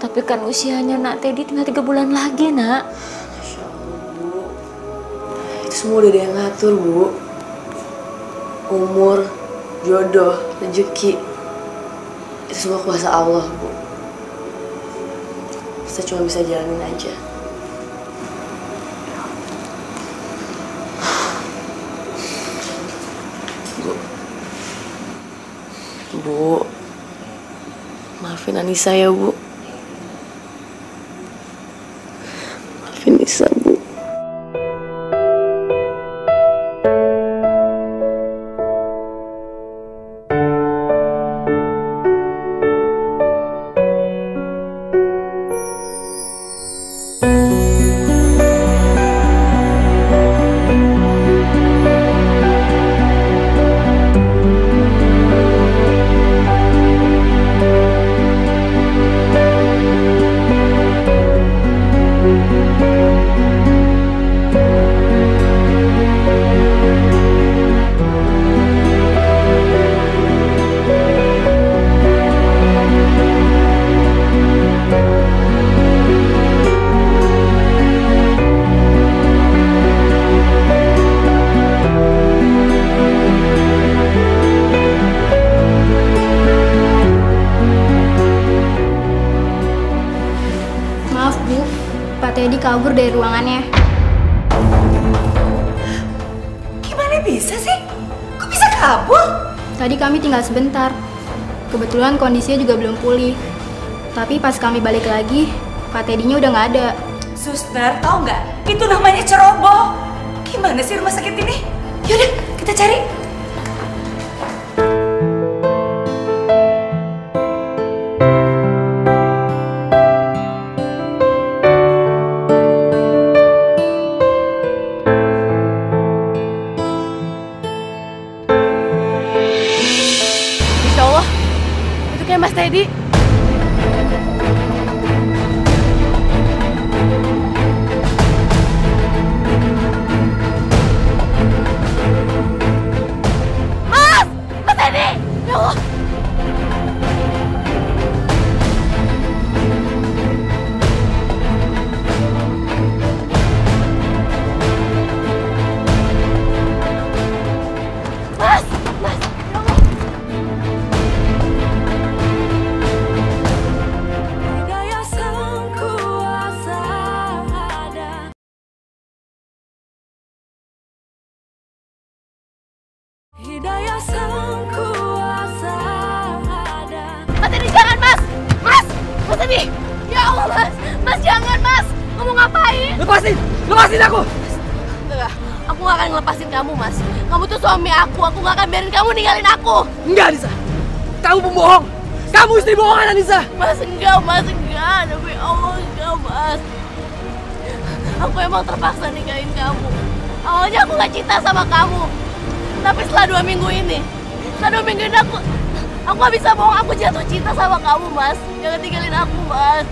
Tapi kan usianya Nak Teddy tinggal 3 bulan lagi, Nak. Masya Allah, Bu. Itu semua udah ada yang ngatur, Bu. Umur, jodoh, rezeki. Itu semua kuasa Allah, Bu. Kita cuma bisa jalanin aja. Bu, maafin Anissa ya, Bu. Maafin Nisa, Bu. Maaf Bu, Pak Teddy kabur dari ruangannya. Gimana bisa sih? Kok bisa kabur? Tadi kami tinggal sebentar. Kebetulan kondisinya juga belum pulih. Tapi pas kami balik lagi, Pak Teddy-nya udah nggak ada. Suster, tahu nggak? Itu namanya ceroboh. Gimana sih rumah sakit ini? Yaudah, kita cari. Insya Allah, itu kayak Mas Teddy. Mas Teddy! Ya Allah! Mas! Mas! Ya Allah! Mas Teddy, jangan Mas! Mas! Mas Teddy! Ya Allah Mas! Mas jangan Mas! Kamu ngapain? Lepasin! Lepasin aku! Enggak, aku gak akan ngelepasin kamu Mas. Kamu tuh suami aku gak akan biarin kamu ninggalin aku. Enggak, Anissa. Kamu pembohong. Kamu istri bohongan, Anissa. Mas enggak Demi Allah enggak Mas. Aku emang terpaksa ninggalin kamu. Awalnya aku gak cinta sama kamu. Tapi setelah 2 minggu ini aku gak bisa bohong, aku jatuh cinta sama kamu Mas. Jangan tinggalin aku Mas.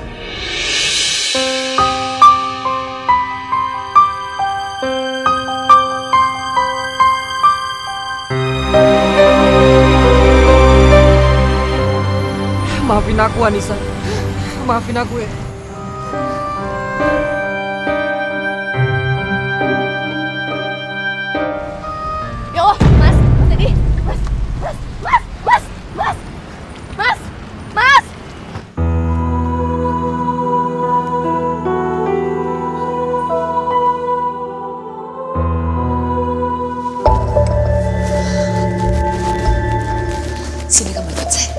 Maafin aku, Anissa. Maafin aku ya. Ya Allah, Mas Teddy, Mas. Sini kamu ikut saya.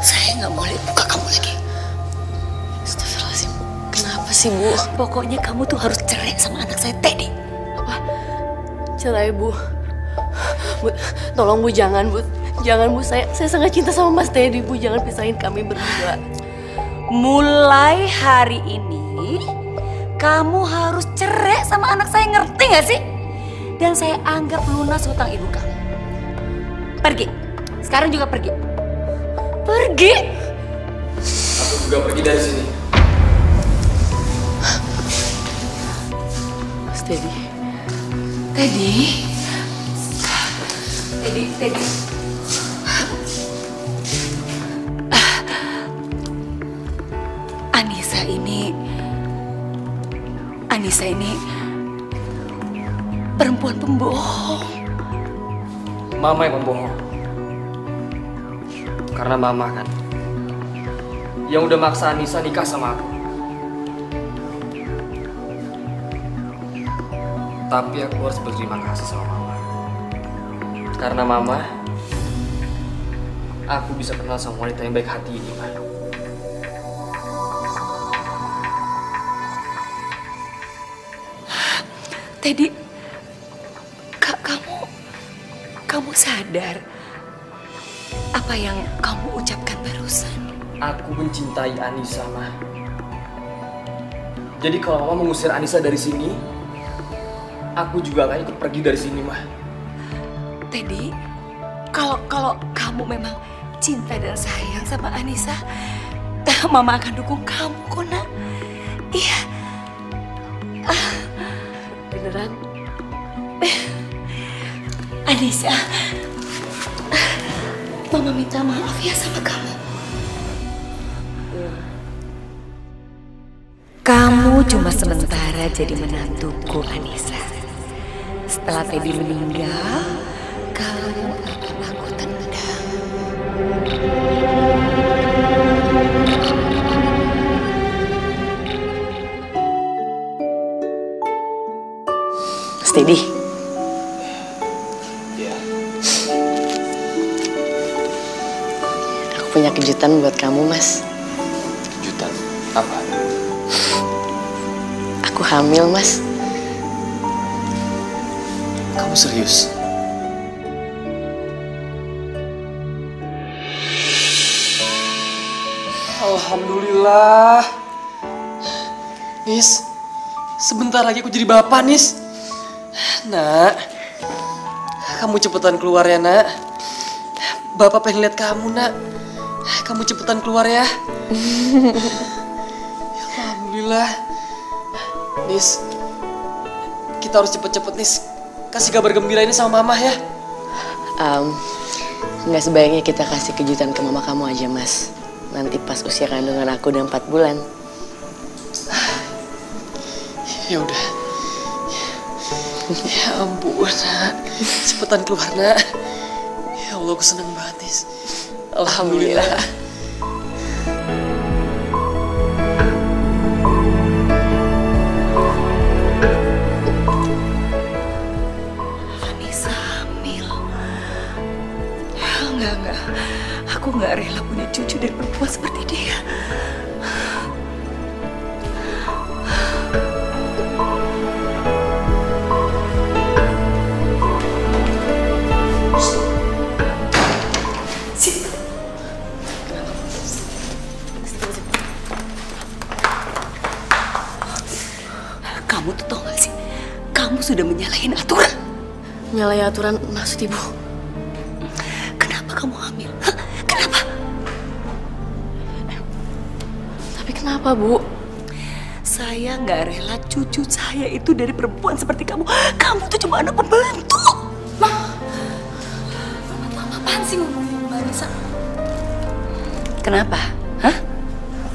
Saya nggak boleh buka kamu lagi. Astagfirullahaladzim. Kenapa sih Bu? Pokoknya kamu tuh harus cerai sama anak saya Teddy. Apa? Cerai Bu. Bu, tolong Bu jangan Bu. Jangan Bu, saya sangat cinta sama Mas Teddy Bu. Jangan pisahin kami berdua. Mulai hari ini, kamu harus cerai sama anak saya, ngerti gak sih? Dan saya anggap lunas hutang ibu kamu. Pergi. Sekarang juga pergi. Pergi. Aku juga pergi dari sini. Teddy. Teddy. Anissa ini perempuan pembohong. Mama yang membohong. Karena Mama kan yang udah maksa Anissa nikah sama aku. Tapi aku harus berterima kasih sama Mama. Karena Mama, aku bisa kenal sama wanita yang baik hati ini, Ma. Teddy, kamu sadar apa yang kamu ucapkan barusan? Aku mencintai Anissa, Ma. Jadi kalau Mama mengusir Anissa dari sini, aku juga akan ikut pergi dari sini, Ma. Teddy, kalau kamu memang cinta dan sayang sama Anissa, Mama akan dukung kamu kok, Nak. Iya. Beneran? Anissa, Mama minta maaf ya sama kamu. Kamu cuma sementara jadi menantuku, Anissa. Setelah Teddy meninggal, kamu akan aku tendang. Teddy. Iya. Aku punya kejutan buat kamu, Mas. Kejutan? Apa? Aku hamil, Mas. Kamu serius? Alhamdulillah. Nis, sebentar lagi aku jadi bapak, Nis. Nak, kamu cepetan keluar ya, Nak. Bapak pengen lihat kamu, Nak. Kamu cepetan keluar ya. Alhamdulillah. Nis, kita harus cepet-cepet, Nis. Kasih kabar gembira ini sama Mama ya. Nggak sebaiknya kita kasih kejutan ke Mama kamu aja, Mas. Nanti pas usia kandungan aku udah 4 bulan. Ya udah. Ya ampun, Nak. Cepetan keluar, Nak. Ya Allah, aku senang banget, Nis. Alhamdulillah. Anissa hamil. Enggak. Aku nggak rela punya cucu dari perempuan seperti dia. Kamu tuh tau gak sih? Kamu sudah menyalahin aturan. Nyalahi aturan maksud Ibu? Kenapa kamu hamil? Hah? Kenapa? Tapi kenapa, Bu? Saya nggak rela cucu saya itu dari perempuan seperti kamu. Kamu tuh cuma anak pembantu. Mama apaan sih ngomongin Mbak Anissa? Kenapa? Hah?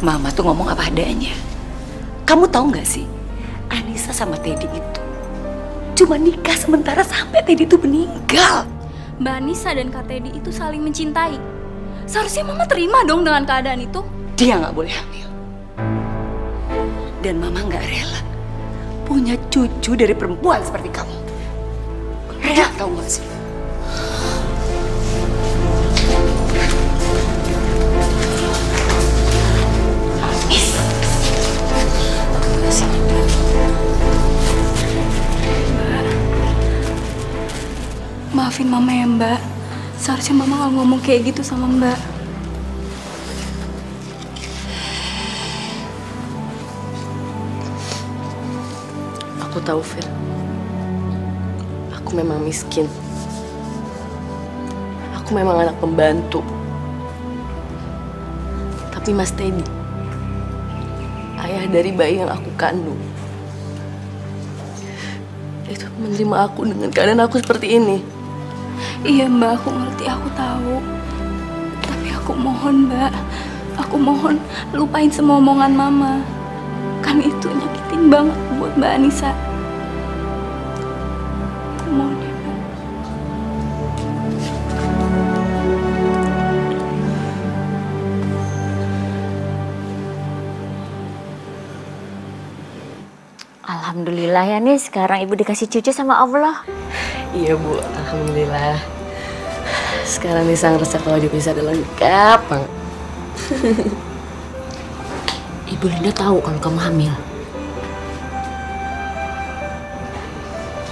Mama tuh ngomong apa adanya. Kamu tahu nggak sih? Anissa sama Teddy itu cuma nikah sementara sampai Teddy itu meninggal. Mbak Anissa dan Kak Teddy itu saling mencintai. Seharusnya Mama terima dong dengan keadaan itu. Dia nggak boleh hamil. Dan Mama nggak rela punya cucu dari perempuan seperti kamu. Rela tahu nggak sih? Maafin Mama ya, Mbak. Seharusnya Mama nggak ngomong kayak gitu sama Mbak. Aku tahu, Fir. Aku memang miskin. Aku memang anak pembantu. Tapi Mas Teddy, ayah dari bayi yang aku kandung, itu menerima aku dengan keadaan aku seperti ini. Iya Mbak, aku ngerti, aku tahu. Tapi aku mohon Mbak, aku mohon lupain semua omongan Mama. Kan itu nyakitin banget buat Mbak Anissa. Aku mohon ya Mbak. Alhamdulillah ya nih, sekarang ibu dikasih cucu sama Allah. Iya Bu, alhamdulillah. Sekarang Nisa ngerasa kalau dipisah udah lengkap banget. Ibu Linda tahu kalau kamu hamil.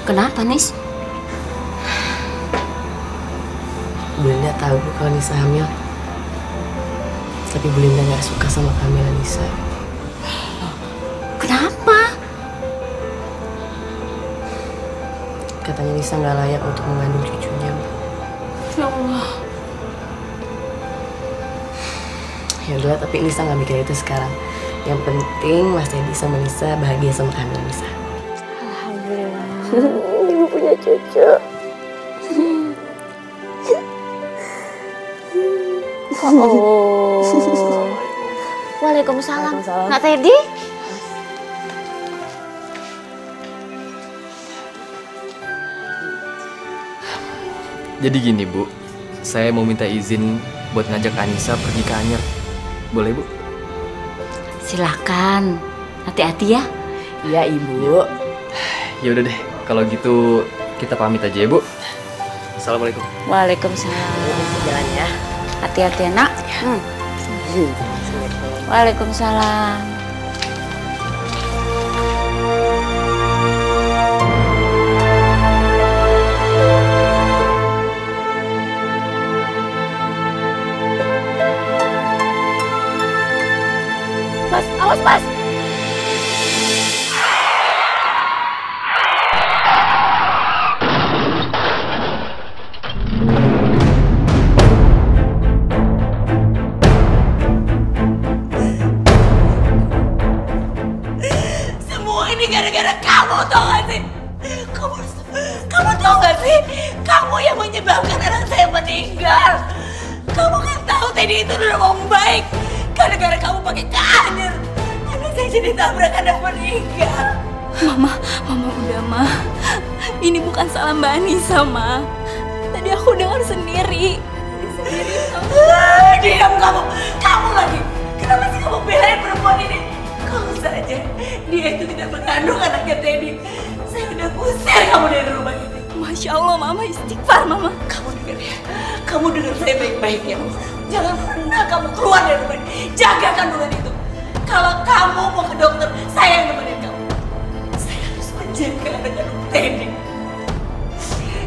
Kenapa, Nis? Bu Linda tahu Bu kalau Nisa hamil. Tapi Bu Linda nggak suka sama kehamilan Nisa. Kenapa? Katanya Nisa nggak layak untuk mengandung cucunya, Bu. Ya Allah. Ya udah, tapi Nisa nggak mikir itu sekarang. Yang penting Mas Teddy sama Nisa bahagia sama kehamilan Nisa. Alhamdulillah. Ibu punya cucu. Oh. Waalaikumsalam. Nak Teddy? Jadi gini Bu, saya mau minta izin buat ngajak Anissa pergi ke Anyer. Boleh Bu? Silakan. Hati-hati ya. Iya Ibu. Ya udah deh, kalau gitu kita pamit aja ya Bu. Assalamualaikum. Waalaikumsalam. Jalan ya. Hati-hati ya, Nak. Waalaikumsalam. Mas, awas Mas. Semua ini gara-gara kamu, tau gak sih? Kamu tau gak sih? Kamu yang menyebabkan anak saya meninggal. Kamu kan tahu Teddy itu udah orang baik. Gara-gara kamu pakai Anyer, anak saya jadi tabrakan dan meninggal. Mama udah Ma. Ini bukan salah Mbak Anissa Ma. Tadi aku dengar sendiri. Diam kamu lagi. Kenapa sih kamu belain perempuan ini? Kalau saja dia itu tidak mengandung anaknya Teddy, saya udah usir kamu dari rumah ini. Masya Allah Mama, istighfar Mama. Kamu dengar ya, kamu dengar saya baik-baik ya. Jangan pernah kamu keluar dari rumah ini. Jaga kandungan itu. Kalau kamu mau ke dokter, saya yang nemenin kamu. Saya harus menjaga anak kandung Teddy.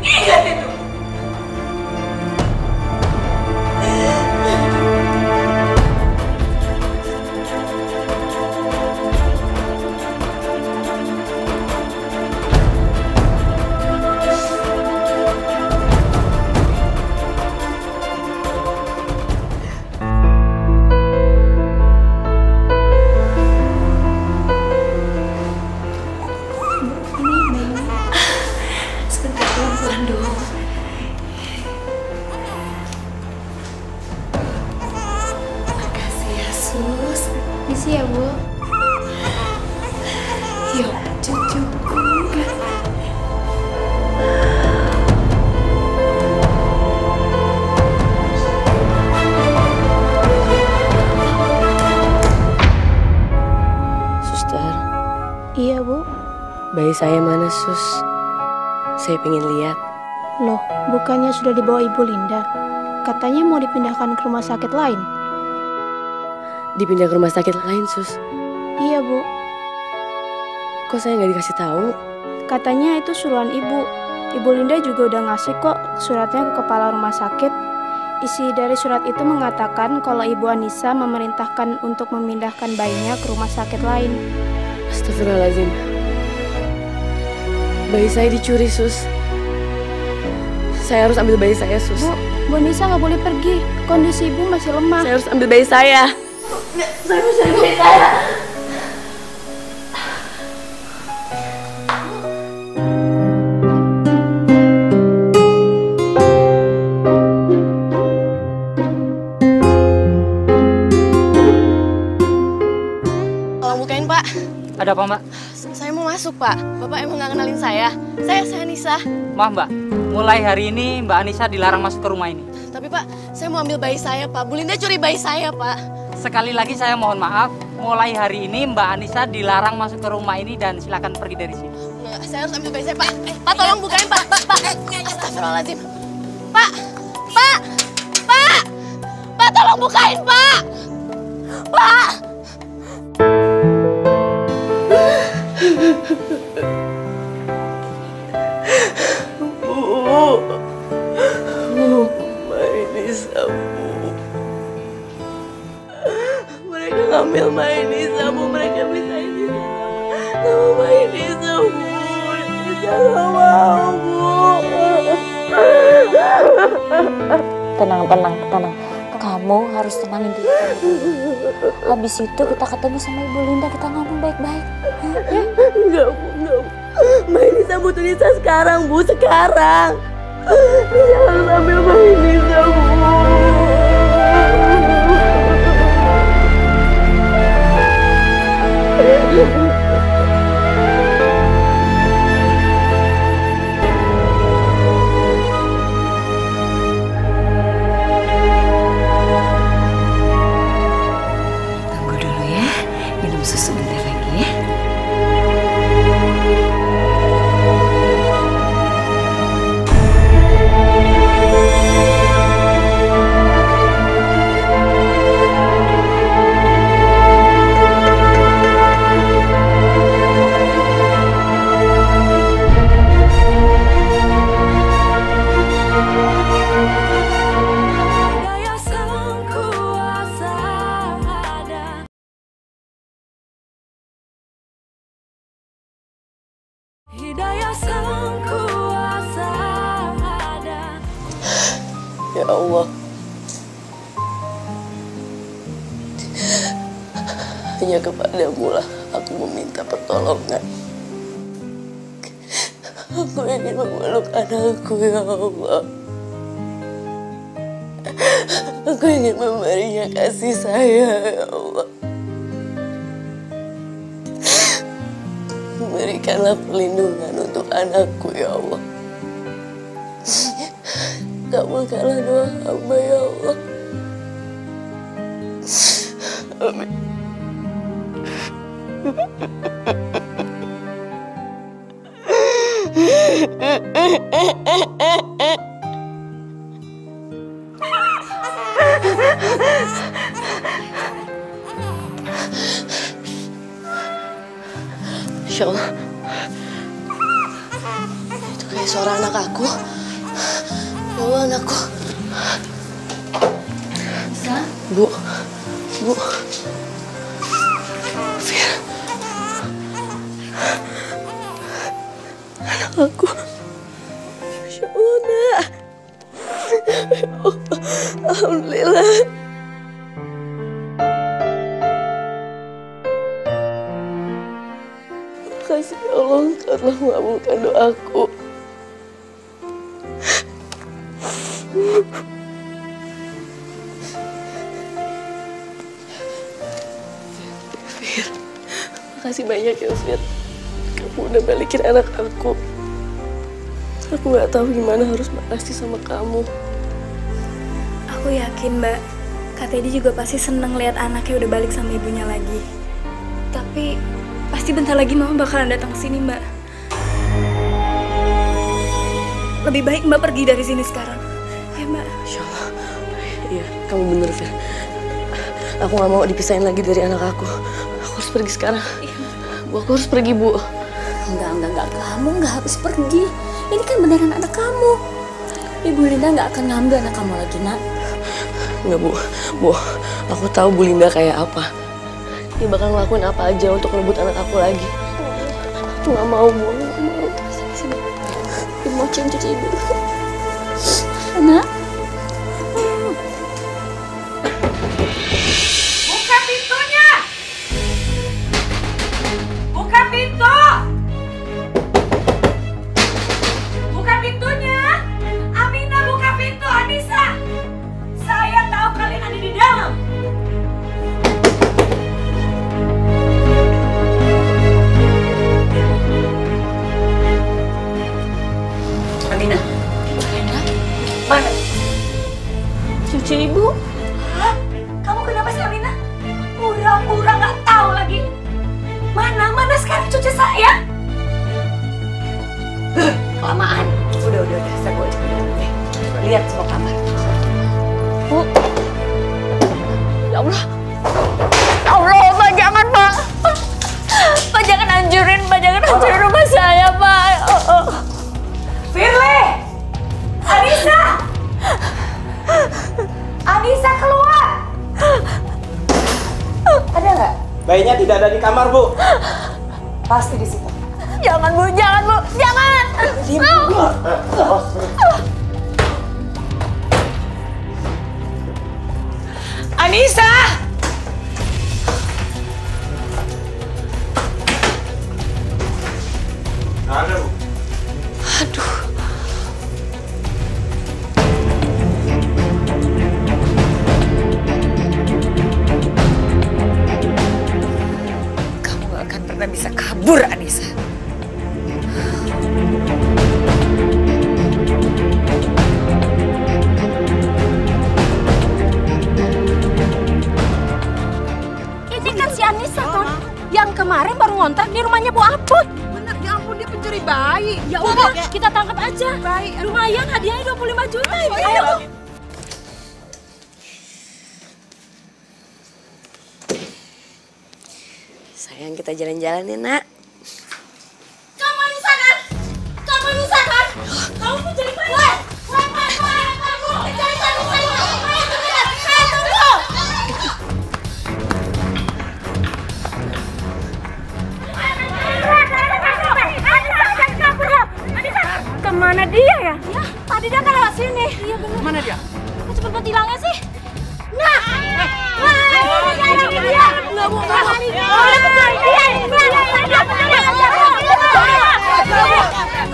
Ingat itu. Sebentar, pelan-pelan dong. Makasih ya Sus. Misi ya Bu. Yuk cucuku. Suster, Iya Bu. bayi saya mana Sus? Saya pengen lihat. Loh, bukannya sudah dibawa Ibu Linda? Katanya mau dipindahkan ke rumah sakit lain. Dipindah ke rumah sakit lain Sus. Iya Bu. Kok saya nggak dikasih tahu? Katanya itu suruhan Ibu. Ibu Linda juga udah ngasih kok suratnya ke kepala rumah sakit. Isi dari surat itu mengatakan kalau Ibu Anissa memerintahkan untuk memindahkan bayinya ke rumah sakit lain. Astagfirullahaladzim. Bayi saya dicuri Sus. Saya harus ambil bayi saya Sus. Bu Anissa nggak boleh pergi. Kondisi Ibu masih lemah. Saya harus ambil bayi saya. Saya harus ambil bayi saya. Tolong bukain, Pak. Ada apa, Mbak? Saya mau masuk, Pak. Bapak emang nggak kenalin saya. Saya Anissa. Maaf, Mbak. Mulai hari ini Mbak Anissa dilarang masuk ke rumah ini. Tapi, Pak, saya mau ambil bayi saya, Pak. Bu Linda curi bayi saya, Pak. Sekali lagi saya mohon maaf. Mulai hari ini Mbak Anissa dilarang masuk ke rumah ini dan silakan pergi dari sini. Nggak, saya harus ambil bayi saya, Pak. Pak, tolong bukain, Pak. Pak. Astagfirullahaladzim. Pak. Pak. Pak. Pak, tolong bukain, Pak. Pak. Mainisa, Bu. Mereka ngambil Mainisa, Bu. Mereka bisa ini sama Mainisa, Bu. Mainisa gak mau, Bu. Tenang. Kamu harus tenangin diri kamu. Habis itu kita ketemu sama Ibu Linda, kita ngomong baik-baik. Ya? Enggak, Bu. Mainisa butuh Nisa sekarang, Bu. Sekarang. Nisa harus ambil Mainisa, Bu. Tunggu dulu ya, minum susu bentar lagi ya. Ya Allah, hanya kepadamu lah aku meminta pertolongan. Aku ingin memeluk anakku, ya Allah. Aku ingin memberinya kasih sayang, ya Allah. Berikanlah perlindungan untuk anakku, ya Allah. Kabulkanlah doa hamba, ya Allah. Amin. Insya Allah, itu kayak suara anak aku. Ya Allah, anakku. Bisa? Bu. Fir. Anak aku. Masya Allah, nak. Alhamdulillah. Makasih ya Allah, Engkau telah mengabulkan doaku. Fir, makasih banyak ya, Fir. Kamu udah balikin anak aku. Aku gak tahu gimana harus makasih sama kamu. Aku yakin, Mbak, Kak Teddy juga pasti seneng lihat anaknya udah balik sama ibunya lagi. Tapi pasti bentar lagi Mama bakalan datang ke sini, Mbak. Lebih baik Mbak pergi dari sini sekarang. Ya, Mbak. Insya Allah. Iya, kamu bener, Fir. Aku gak mau dipisahin lagi dari anak aku. Aku harus pergi sekarang. Iya. Bu, aku harus pergi, Bu. Enggak. Kamu nggak harus pergi. Ini kan beneran anak kamu. Ibu Linda nggak akan ngambil anak kamu lagi, nak. Enggak, Bu. Bu, aku tahu Bu Linda kayak apa. Dia bakal ngelakuin apa aja untuk merebut anak aku lagi. Aku gak mau, Bu. Aku gak mau. Sini. Ibu mau cium cuci ibu. Anak. Buka pintunya! Buka pintu! Buka pintunya! Amina, buka pintu! Anissa! Saya tahu kalian ada di dalam. lihat semua kamar. Bu. Ya Allah. Ya Allah, Pak, jangan, Pak. Pak, jangan hancurin rumah saya, Pak. Firly! Anissa! Anissa, keluar! Ada nggak? Bayinya tidak ada di kamar, Bu. Pasti di situ. Jangan, Bu. Jangan. Anissa! Ada, Bu. Aduh. Kamu gak akan pernah bisa kabur, Anissa. Ini kan si Anissa kan, yang kemarin baru ngontrak di rumahnya Bu Aput. Bener, ya ampun, dia pencuri bayi. Ya udah, kita tangkap aja. Bayi. Lumayan, hadiahnya 25 juta. Ayo. Sayang, kita jalan-jalan ya, Nak. Kamu Anissa kan? Kamu Anissa kan? Kamu pencuri bayi. Kemana dia ya? Ya, tadi dia kan lewat sini. Iya benar. Mana dia? Kok cepet hilangnya sih? Nah, dia. Nggak mau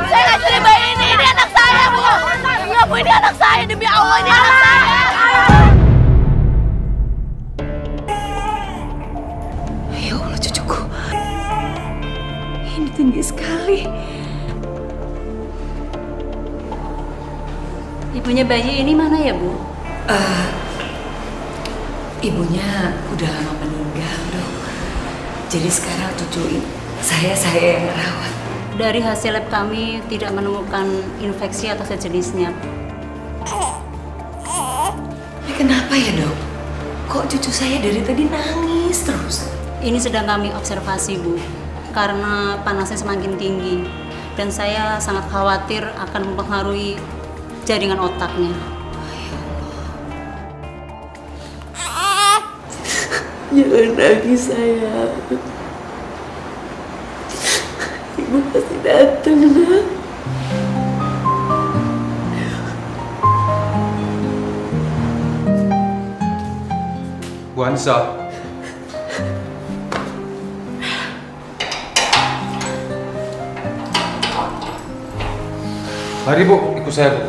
saya nggak curi bayi ini anak saya, Bu. Nggak, Bu, ini anak saya, demi Allah ini anak saya. Ya Allah, cucuku. Ini tinggi sekali. Ibunya bayi ini mana ya, Bu? Ibunya udah lama meninggal, Dok. Jadi sekarang cucu saya yang merawat. Dari hasil lab kami tidak menemukan infeksi atau sejenisnya. Kenapa ya, Dok? Kok cucu saya dari tadi nangis terus? Ini sedang kami observasi, Bu. Karena panasnya semakin tinggi. Dan saya sangat khawatir akan mempengaruhi jaringan otaknya. Jangan nangis, sayang. Ibu pasti datang, Nak. Bu Anissa. Mari, Bu, ikut saya, Bu.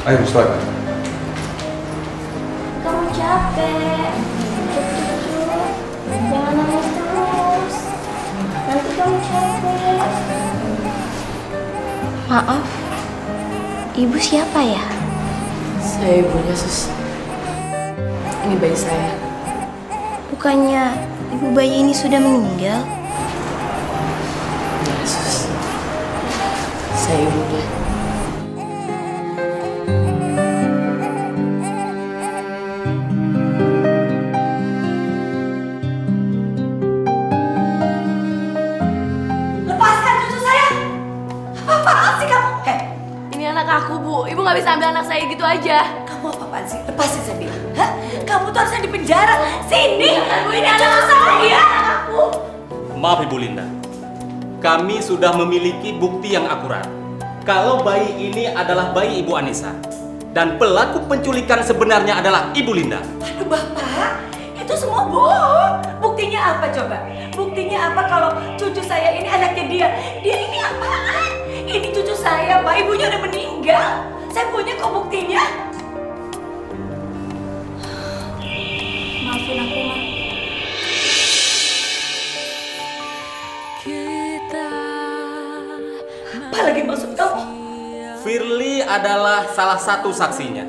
Ayo, Mustafa. Kamu capek. Jangan nangis terus. Nanti kamu capek. Maaf, ibu siapa ya? Saya ibunya, Sus. Ini bayi saya. Bukannya ibu bayi ini sudah meninggal? Ya, Sus. Saya ibunya. Ibu nggak bisa ambil anak saya gitu aja. Kamu apa-apaan sih? Lepasin saya bilang. Hah? Kamu tuh harusnya di penjara. Sini, ini anak saya. Aku. Maaf, Ibu Linda. Kami sudah memiliki bukti yang akurat. Kalau bayi ini adalah bayi Ibu Anissa. Dan pelaku penculikan sebenarnya adalah Ibu Linda. Aduh, Bapak. Itu semua bohong. Buktinya apa coba? Buktinya apa kalau cucu saya ini anaknya dia? Dia ini apaan? Ini cucu saya, Pak. Ibunya udah meninggal. Saya punya kok buktinya. Maafin aku, Ma. Apa lagi maksud kamu? Firly adalah salah satu saksinya.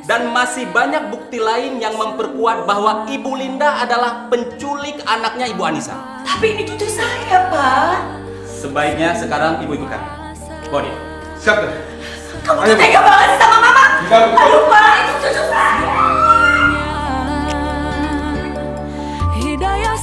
Dan masih banyak bukti lain yang memperkuat bahwa Ibu Linda adalah penculik anaknya Ibu Anissa. Tapi ini cucu saya, Pak. Sebaiknya sekarang Ibu ikut kami. Bawa dia. Siap deh. Kamu tuh tega banget sih sama mama. Aduh, Pak, itu cucu saya. Hidayah